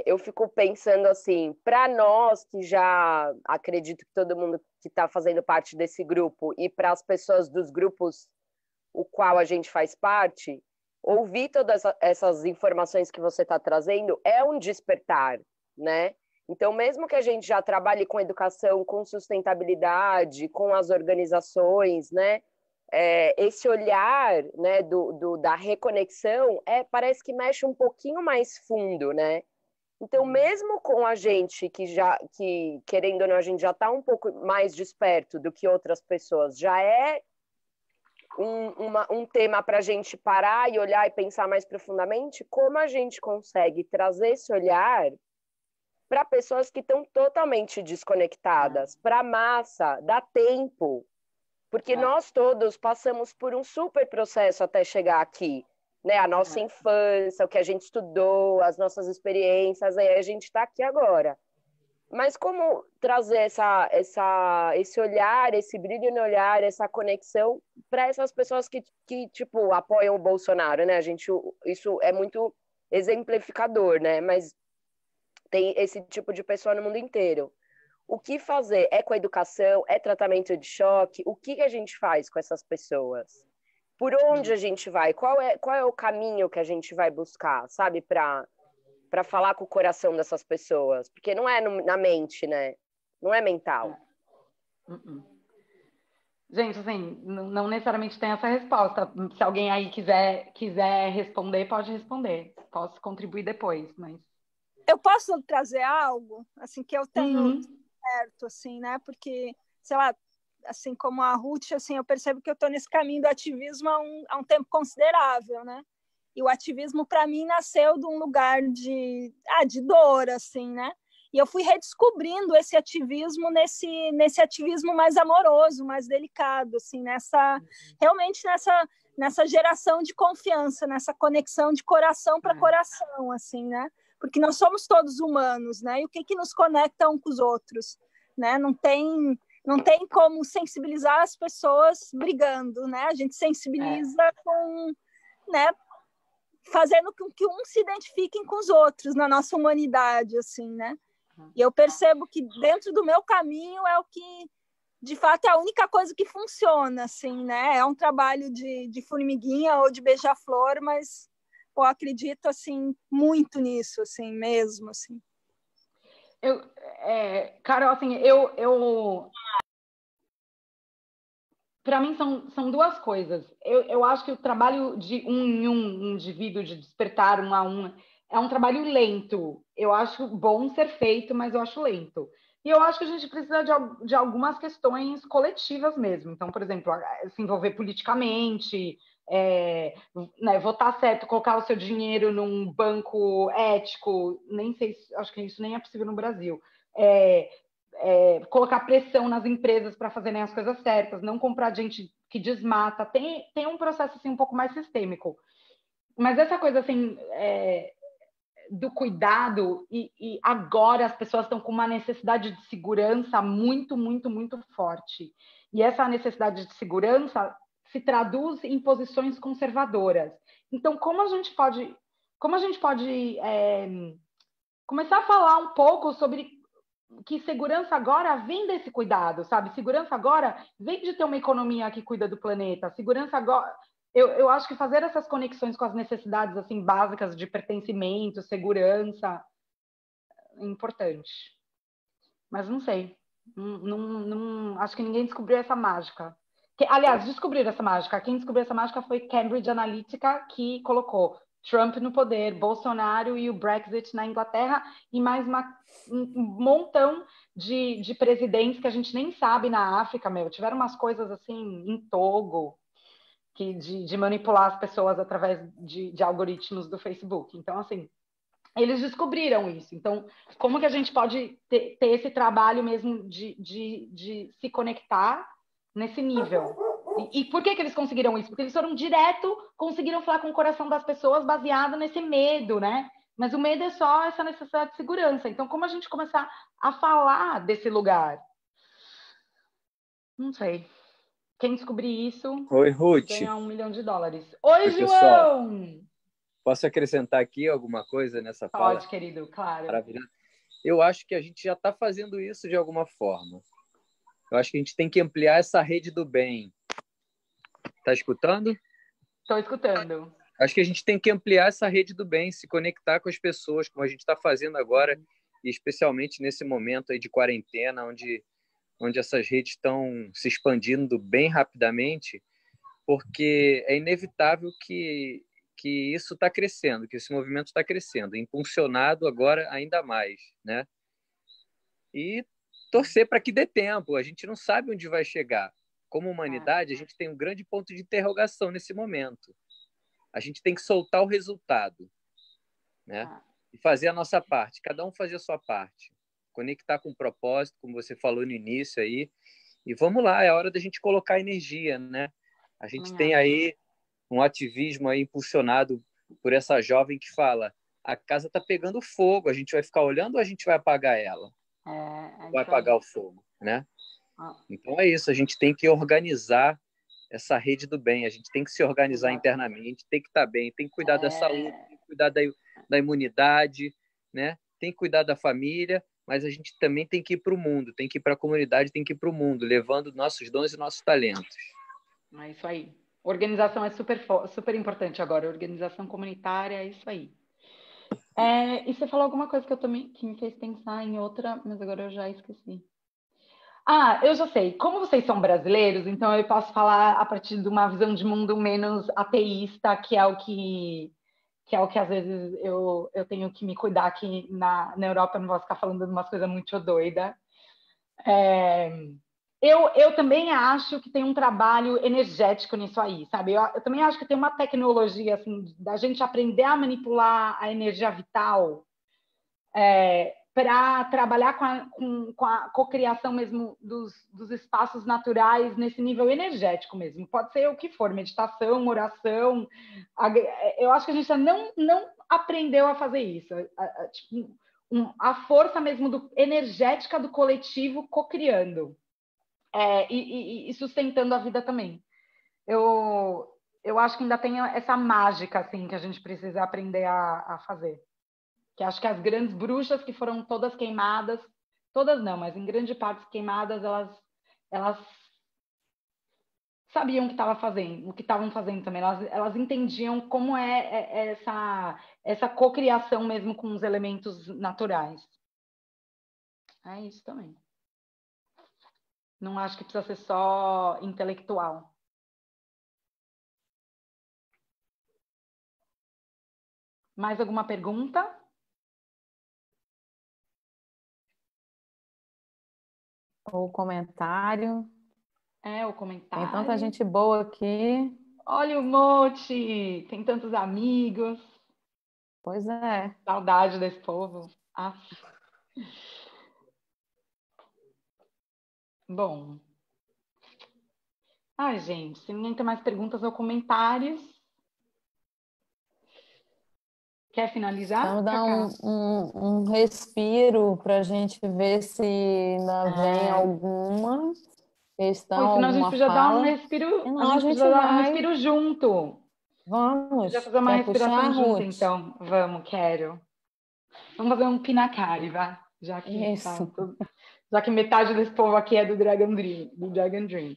Eu fico pensando assim, para nós que já acredito que todo mundo que está fazendo parte desse grupo e para as pessoas dos grupos o qual a gente faz parte, ouvir todas essas informações que você está trazendo é um despertar, né? Então, mesmo que a gente já trabalhe com educação, com sustentabilidade, com as organizações, né? Esse olhar, né, da reconexão parece que mexe um pouquinho mais fundo, né? Então, mesmo com a gente que querendo ou não, a gente já está um pouco mais desperto do que outras pessoas, já é um tema para a gente parar e olhar e pensar mais profundamente, como a gente consegue trazer esse olhar para pessoas que estão totalmente desconectadas, para a massa, dá tempo. Porque nós todos passamos por um super processo até chegar aqui, né? A nossa infância, o que a gente estudou, as nossas experiências, aí a gente está aqui agora. Mas como trazer esse olhar, esse brilho no olhar, essa conexão para essas pessoas que tipo, apoiam o Bolsonaro, né? Isso é muito exemplificador, né? Mas tem esse tipo de pessoa no mundo inteiro. O que fazer? É com a educação? É tratamento de choque? O que a gente faz com essas pessoas? Por onde a gente vai? Qual é o caminho que a gente vai buscar, sabe? Para falar com o coração dessas pessoas. Porque não é na mente, né? Não é mental. Gente, assim, não necessariamente tem essa resposta. Se alguém aí quiser responder, pode responder. Posso contribuir depois, mas... Eu posso trazer algo, assim, que eu tenho certo, assim, né? Porque, sei lá, assim como a Ruth, assim, eu percebo que eu estou nesse caminho do ativismo há um tempo considerável, né? E o ativismo, para mim, nasceu de um lugar de dor, assim, né? E eu fui redescobrindo esse ativismo nesse ativismo mais amoroso, mais delicado, assim, realmente nessa geração de confiança, nessa conexão de coração para coração, assim, né? Porque nós somos todos humanos, né? E o que nos conecta uns com os outros, né? Não tem como sensibilizar as pessoas brigando, né? A gente sensibiliza com, né? Fazendo com que uns se identifiquem com os outros na nossa humanidade, assim, né? E eu percebo que dentro do meu caminho é o que, de fato, é a única coisa que funciona, assim, né? É um trabalho de formiguinha ou de beija-flor, mas eu acredito, assim, muito nisso, assim, mesmo, assim. Carol, assim, para mim são duas coisas. Eu acho que o trabalho de um indivíduo, de despertar um a um, é um trabalho lento. Eu acho bom ser feito, mas eu acho lento. E eu acho que a gente precisa de algumas questões coletivas mesmo. Então, por exemplo, se envolver politicamente, né, votar certo, colocar o seu dinheiro num banco ético, nem sei, acho que isso nem é possível no Brasil. Colocar pressão nas empresas para fazerem as coisas certas, não comprar gente que desmata. Tem um processo assim, um pouco mais sistêmico. Mas essa coisa assim, do cuidado, e agora as pessoas estão com uma necessidade de segurança muito, muito, muito forte. E essa necessidade de segurança se traduz em posições conservadoras. Então, como a gente pode começar a falar um pouco sobre que segurança agora vem desse cuidado, sabe? Segurança agora vem de ter uma economia que cuida do planeta. Segurança agora... Eu acho que fazer essas conexões com as necessidades assim básicas de pertencimento, segurança, é importante. Mas não sei. Não, acho que ninguém descobriu essa mágica. Aliás, descobriram essa mágica. Quem descobriu essa mágica foi Cambridge Analytica, que colocou Trump no poder, Bolsonaro e o Brexit na Inglaterra, e mais um montão de presidentes que a gente nem sabe na África, tiveram umas coisas assim em Togo, de manipular as pessoas através de algoritmos do Facebook. Então, assim, eles descobriram isso. Então, como que a gente pode ter esse trabalho mesmo de se conectar nesse nível? E por que eles conseguiram isso? Porque eles foram direto, conseguiram falar com o coração das pessoas baseado nesse medo, né? Mas o medo é só essa necessidade de segurança. Então, como a gente começar a falar desse lugar? Não sei. Quem descobrir isso... Oi, Ruth. Ganha $1 milhão. Oi, João! Pessoal. Posso acrescentar aqui alguma coisa nessa fala? Pode, querido, claro. Maravilhoso. Eu acho que a gente já está fazendo isso de alguma forma. Eu acho que a gente tem que ampliar essa rede do bem. Está escutando? Estou escutando. Acho que a gente tem que ampliar essa rede do bem, se conectar com as pessoas, como a gente está fazendo agora, e especialmente nesse momento aí de quarentena, onde essas redes estão se expandindo bem rapidamente, porque é inevitável que isso está crescendo, que esse movimento está crescendo, impulsionado agora ainda mais, né? E torcer para que dê tempo. A gente não sabe onde vai chegar. Como humanidade, a gente tem um grande ponto de interrogação nesse momento. A gente tem que soltar o resultado, né? E fazer a nossa parte. Cada um fazer a sua parte. Conectar com o propósito, como você falou no início aí. E vamos lá, é hora da gente colocar energia, né? A gente tem aí um ativismo aí impulsionado por essa jovem que fala: a casa está pegando fogo, a gente vai ficar olhando ou a gente vai apagar ela? Vai apagar o fogo, né? Então é isso, a gente tem que organizar essa rede do bem, a gente tem que se organizar internamente, tem que estar bem, tem que cuidar da saúde, tem que cuidar da imunidade, né? Tem que cuidar da família, mas a gente também tem que ir para o mundo, tem que ir para a comunidade, tem que ir para o mundo, levando nossos dons e nossos talentos. É isso aí. Organização é super importante agora, organização comunitária, é isso aí. E você falou alguma coisa que me fez pensar em outra, mas agora eu já esqueci. Eu já sei. Como vocês são brasileiros, então eu posso falar a partir de uma visão de mundo menos ateísta, que é o que às vezes eu tenho que me cuidar aqui na Europa, eu não vou ficar falando de umas coisas muito doidas. Eu também acho que tem um trabalho energético nisso aí, sabe? Eu também acho que tem uma tecnologia, assim, da gente aprender a manipular a energia vital para trabalhar com a cocriação mesmo dos espaços naturais nesse nível energético mesmo. Pode ser o que for, meditação, oração. Eu acho que a gente ainda não aprendeu a fazer isso. Tipo, a força mesmo energética do coletivo cocriando e sustentando a vida também. Eu acho que ainda tem essa mágica assim, que a gente precisa aprender a fazer. Que acho que as grandes bruxas que foram todas queimadas, todas não, mas em grande parte queimadas, elas sabiam o que estavam fazendo também. Elas entendiam como é essa cocriação mesmo com os elementos naturais. É isso também. Não acho que precisa ser só intelectual. Mais alguma pergunta? Ou comentário? O comentário. Tem tanta gente boa aqui. Olha o Monte! Tem tantos amigos. Pois é. Saudade desse povo. Bom. Ai, gente, se ninguém tem mais perguntas ou comentários. Quer finalizar? Vamos dar um respiro para a gente ver se ainda vem alguma questão, senão a gente alguma podia dar um fala. respiro. Não, A gente podia dar um respiro junto. Vamos. Já fazer uma Quer puxar, respiração junto, Ruth? então. Vamos, quero. Vamos fazer um pinacari, vai. Já que metade desse povo aqui é do Dragon Dream.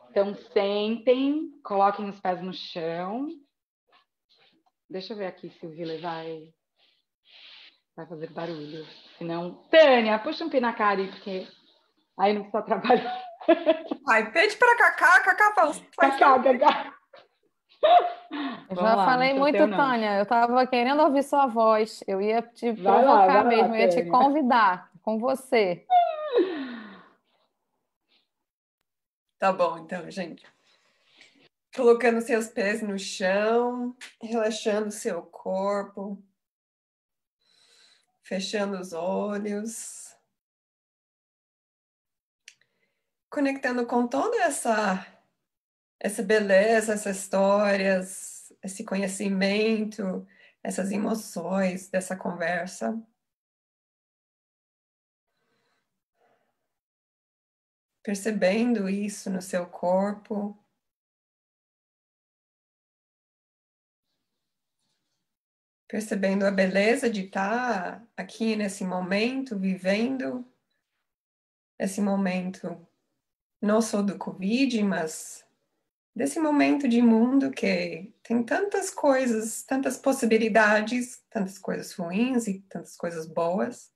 Então, sentem, coloquem os pés no chão. Deixa eu ver aqui se o Vila vai fazer barulho. Se não, Tânia, puxa um pinacari, porque aí não precisa trabalhar. Ai, pede para Cacá, Cacá faz. Cacá. Eu já falei muito, Tânia. Eu estava querendo ouvir sua voz. Eu ia te provocar mesmo, eu ia te convidar com você. Tá bom, então, gente. Colocando seus pés no chão, relaxando seu corpo, fechando os olhos, conectando com toda essa beleza, essas histórias, esse conhecimento, essas emoções dessa conversa. Percebendo isso no seu corpo. Percebendo a beleza de estar aqui nesse momento, vivendo esse momento, não só do Covid, mas desse momento de mundo que tem tantas coisas, tantas possibilidades, tantas coisas ruins e tantas coisas boas,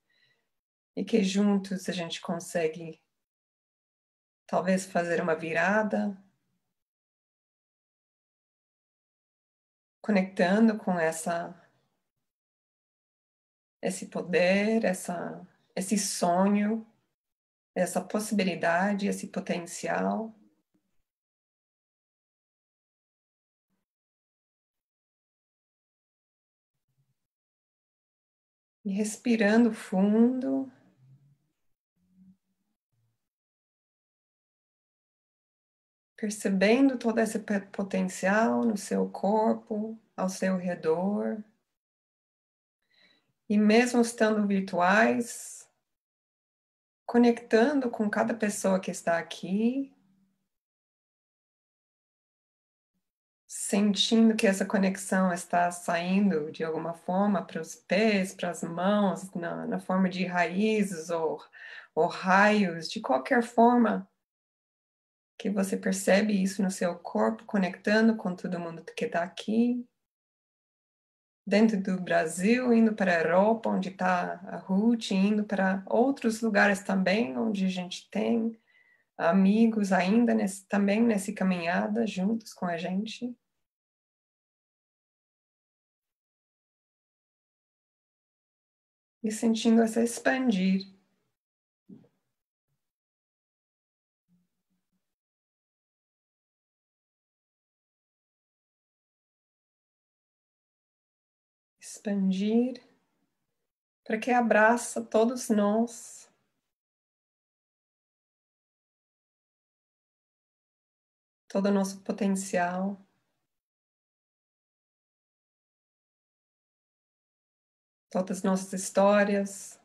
e que juntos a gente consegue talvez fazer uma virada, conectando com esse poder, esse sonho, essa possibilidade, esse potencial. E respirando fundo. Percebendo todo esse potencial no seu corpo, ao seu redor. E mesmo estando virtuais, conectando com cada pessoa que está aqui, sentindo que essa conexão está saindo de alguma forma para os pés, para as mãos, na forma de raízes ou raios, de qualquer forma que você percebe isso no seu corpo, conectando com todo mundo que está aqui. Dentro do Brasil, indo para a Europa, onde está a Ruth, indo para outros lugares também, onde a gente tem amigos ainda também nessa caminhada, juntos com a gente. E sentindo essa expandir. Expandir para que abraça todos nós. Todo o nosso potencial. Todas as nossas histórias.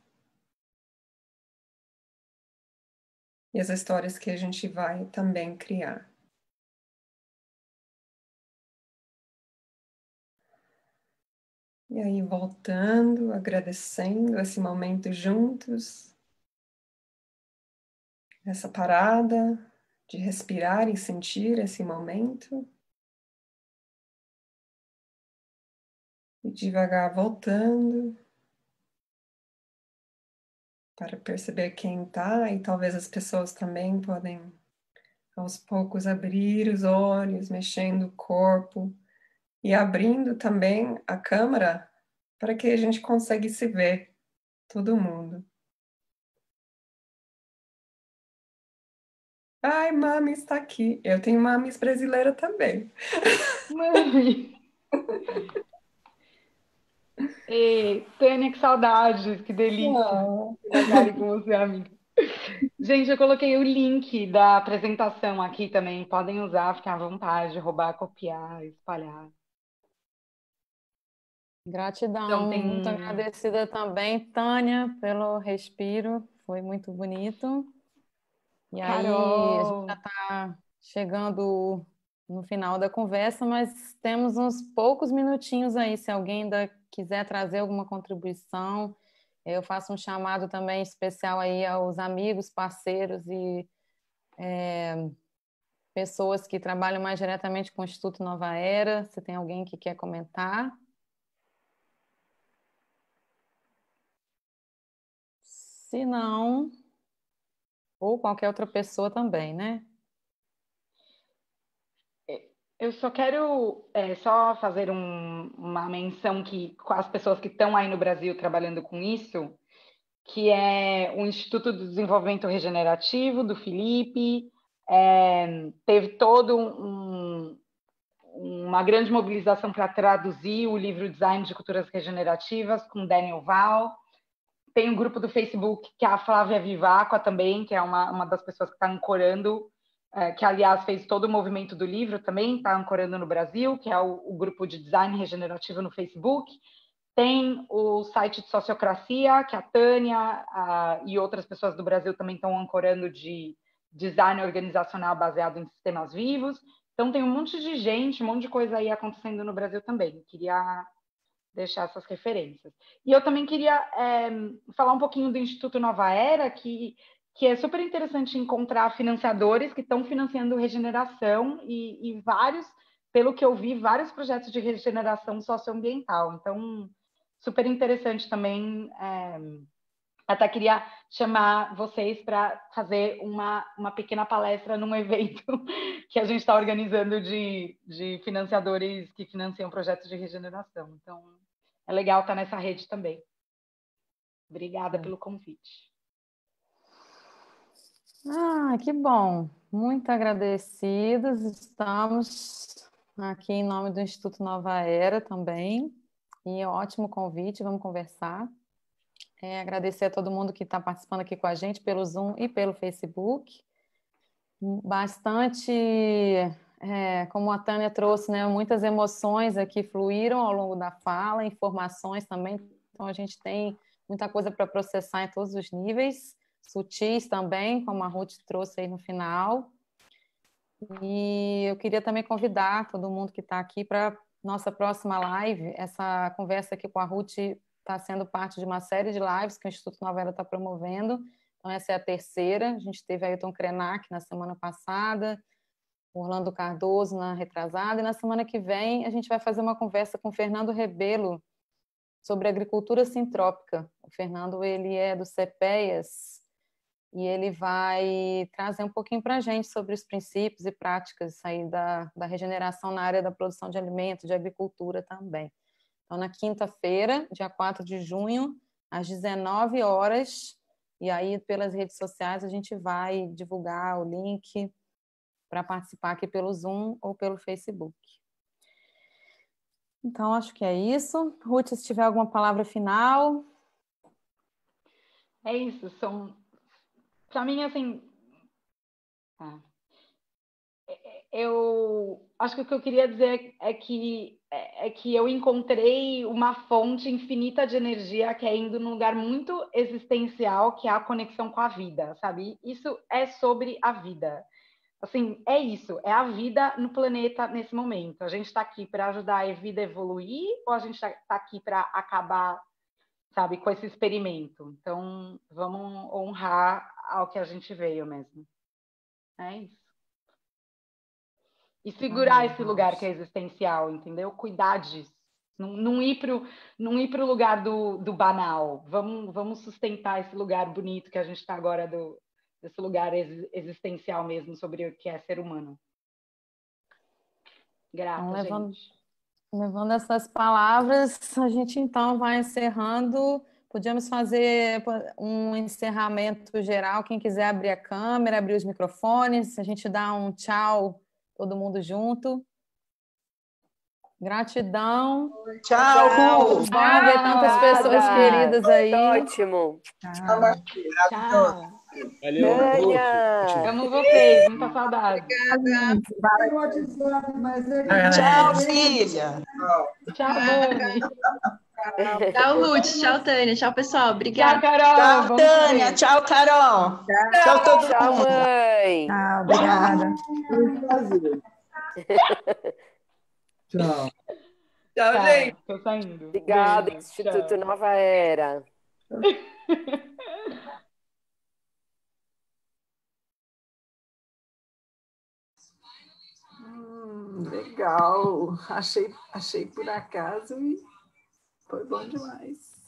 E as histórias que a gente vai também criar. E aí, voltando, agradecendo esse momento juntos, essa parada de respirar e sentir esse momento. E devagar voltando, para perceber quem está, e talvez as pessoas também podem, aos poucos, abrir os olhos, mexendo o corpo, e abrindo também a câmera para que a gente consiga se ver, todo mundo. Ai, Mami está aqui. Eu tenho mamis brasileira também. Mami! Ei, Tânia, que saudades, que delícia trabalhar com você, amiga. Gente, eu coloquei o link da apresentação aqui também. Podem usar, fiquem à vontade, roubar, copiar, espalhar. Gratidão, Então, muito agradecida também, Tânia, pelo respiro, foi muito bonito. E Carol. aí, a gente já está chegando no final da conversa, mas temos uns poucos minutinhos aí, se alguém ainda quiser trazer alguma contribuição. Eu faço um chamado também especial aí aos amigos, parceiros e pessoas que trabalham mais diretamente com o Instituto Nova Era. Se tem alguém que quer comentar. Se não, ou qualquer outra pessoa também, né? Eu só quero só fazer uma menção que, com as pessoas que estão aí no Brasil trabalhando com isso, que é o Instituto do Desenvolvimento Regenerativo, do Felipe, teve todo uma grande mobilização para traduzir o livro Design de Culturas Regenerativas, com Daniel Val. Tem um grupo do Facebook, que é a Flávia Vivacqua também, que é uma das pessoas que está ancorando, que, aliás, fez todo o movimento do livro também, está ancorando no Brasil, que é o grupo de Design Regenerativo no Facebook. Tem o site de Sociocracia, que a Tânia e outras pessoas do Brasil também estão ancorando, de design organizacional baseado em sistemas vivos. Então, tem um monte de gente, um monte de coisa aí acontecendo no Brasil também. Queria deixar essas referências. E eu também queria falar um pouquinho do Instituto Nova Era, que é super interessante encontrar financiadores que estão financiando regeneração e vários, pelo que eu vi, vários projetos de regeneração socioambiental. Então, super interessante também. Até queria chamar vocês para fazer uma pequena palestra num evento que a gente está organizando de financiadores que financiam projetos de regeneração. Então, é legal estar nessa rede também. Obrigada pelo convite. Que bom. Muito agradecidos. Estamos aqui em nome do Instituto Nova Era também. E ótimo convite, vamos conversar. Agradecer a todo mundo que está participando aqui com a gente pelo Zoom e pelo Facebook. Bastante, como a Tânia trouxe, né, muitas emoções aqui fluíram ao longo da fala, informações também. Então, a gente tem muita coisa para processar em todos os níveis, sutis também, como a Ruth trouxe aí no final. E eu queria também convidar todo mundo que está aqui para nossa próxima live. Essa conversa aqui com a Ruth está sendo parte de uma série de lives que o Instituto Nova Era está promovendo. Então, essa é a terceira. A gente teve Ailton Krenak na semana passada, Orlando Cardoso na retrasada, e na semana que vem a gente vai fazer uma conversa com o Fernando Rebelo sobre agricultura sintrópica. O Fernando, ele é do CEPEAS e ele vai trazer um pouquinho para a gente sobre os princípios e práticas aí da regeneração na área da produção de alimentos, de agricultura também. Então, na quinta-feira, dia 4 de junho, às 19 horas, e aí pelas redes sociais a gente vai divulgar o link para participar aqui pelo Zoom ou pelo Facebook. Então, acho que é isso. Ruth, se tiver alguma palavra final. É isso, para mim, assim, eu acho que o que eu queria dizer é que eu encontrei uma fonte infinita de energia que é indo num lugar muito existencial, que é a conexão com a vida, sabe? Isso é sobre a vida. Assim, é isso, é a vida no planeta nesse momento. A gente está aqui para ajudar a vida a evoluir ou a gente está aqui para acabar, sabe, com esse experimento? Então, vamos honrar ao que a gente veio mesmo. É isso. E segurar esse lugar que é existencial, entendeu? Cuidar disso. Não ir para o lugar do banal. Vamos sustentar esse lugar bonito que a gente está agora, desse lugar existencial mesmo, sobre o que é ser humano. Grata, gente. Levando essas palavras, a gente então vai encerrando. Podíamos fazer um encerramento geral. Quem quiser abrir a câmera, abrir os microfones, a gente dá um tchau, todo mundo junto. Gratidão. Tchau, Ru. Bom ver tantas pessoas queridas aí. Ótimo. Tchau. Valeu, Tânia. Amo vocês, muita saudade. Tchau, filha. Tchau, Dani. Tchau, Ruth. Tchau, Tânia. Tchau, pessoal. Obrigada. Tchau, Carol. Tchau, Tânia. Tchau, Carol. Tchau, todo mundo. Tchau, mãe. Tchau, obrigada. Tchau. Tchau, gente. Tô saindo. Obrigada, Beijo, Instituto tchau. Nova Era. Legal. Achei por acaso e foi bom demais.